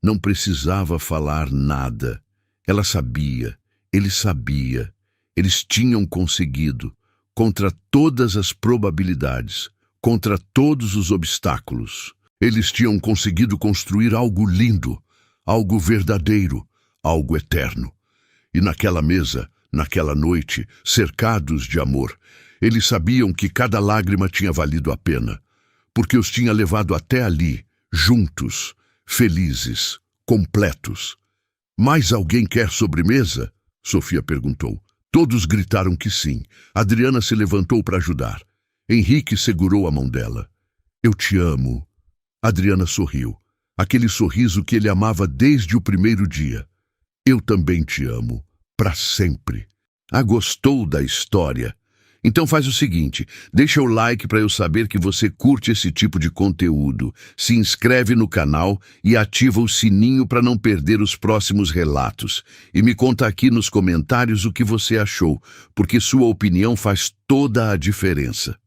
Não precisava falar nada. Ela sabia, ele sabia. Eles tinham conseguido, contra todas as probabilidades, contra todos os obstáculos. Eles tinham conseguido construir algo lindo, algo verdadeiro, algo eterno. E naquela mesa, naquela noite, cercados de amor, eles sabiam que cada lágrima tinha valido a pena, porque os tinha levado até ali, juntos, felizes, completos. Mais alguém quer sobremesa? Sofia perguntou. Todos gritaram que sim. Adriana se levantou para ajudar. Henrique segurou a mão dela. Eu te amo. Adriana sorriu. Aquele sorriso que ele amava desde o primeiro dia. Eu também te amo. Para sempre. Ah, gostou da história? Então faz o seguinte, deixa o like para eu saber que você curte esse tipo de conteúdo, se inscreve no canal e ativa o sininho para não perder os próximos relatos. E me conta aqui nos comentários o que você achou, porque sua opinião faz toda a diferença.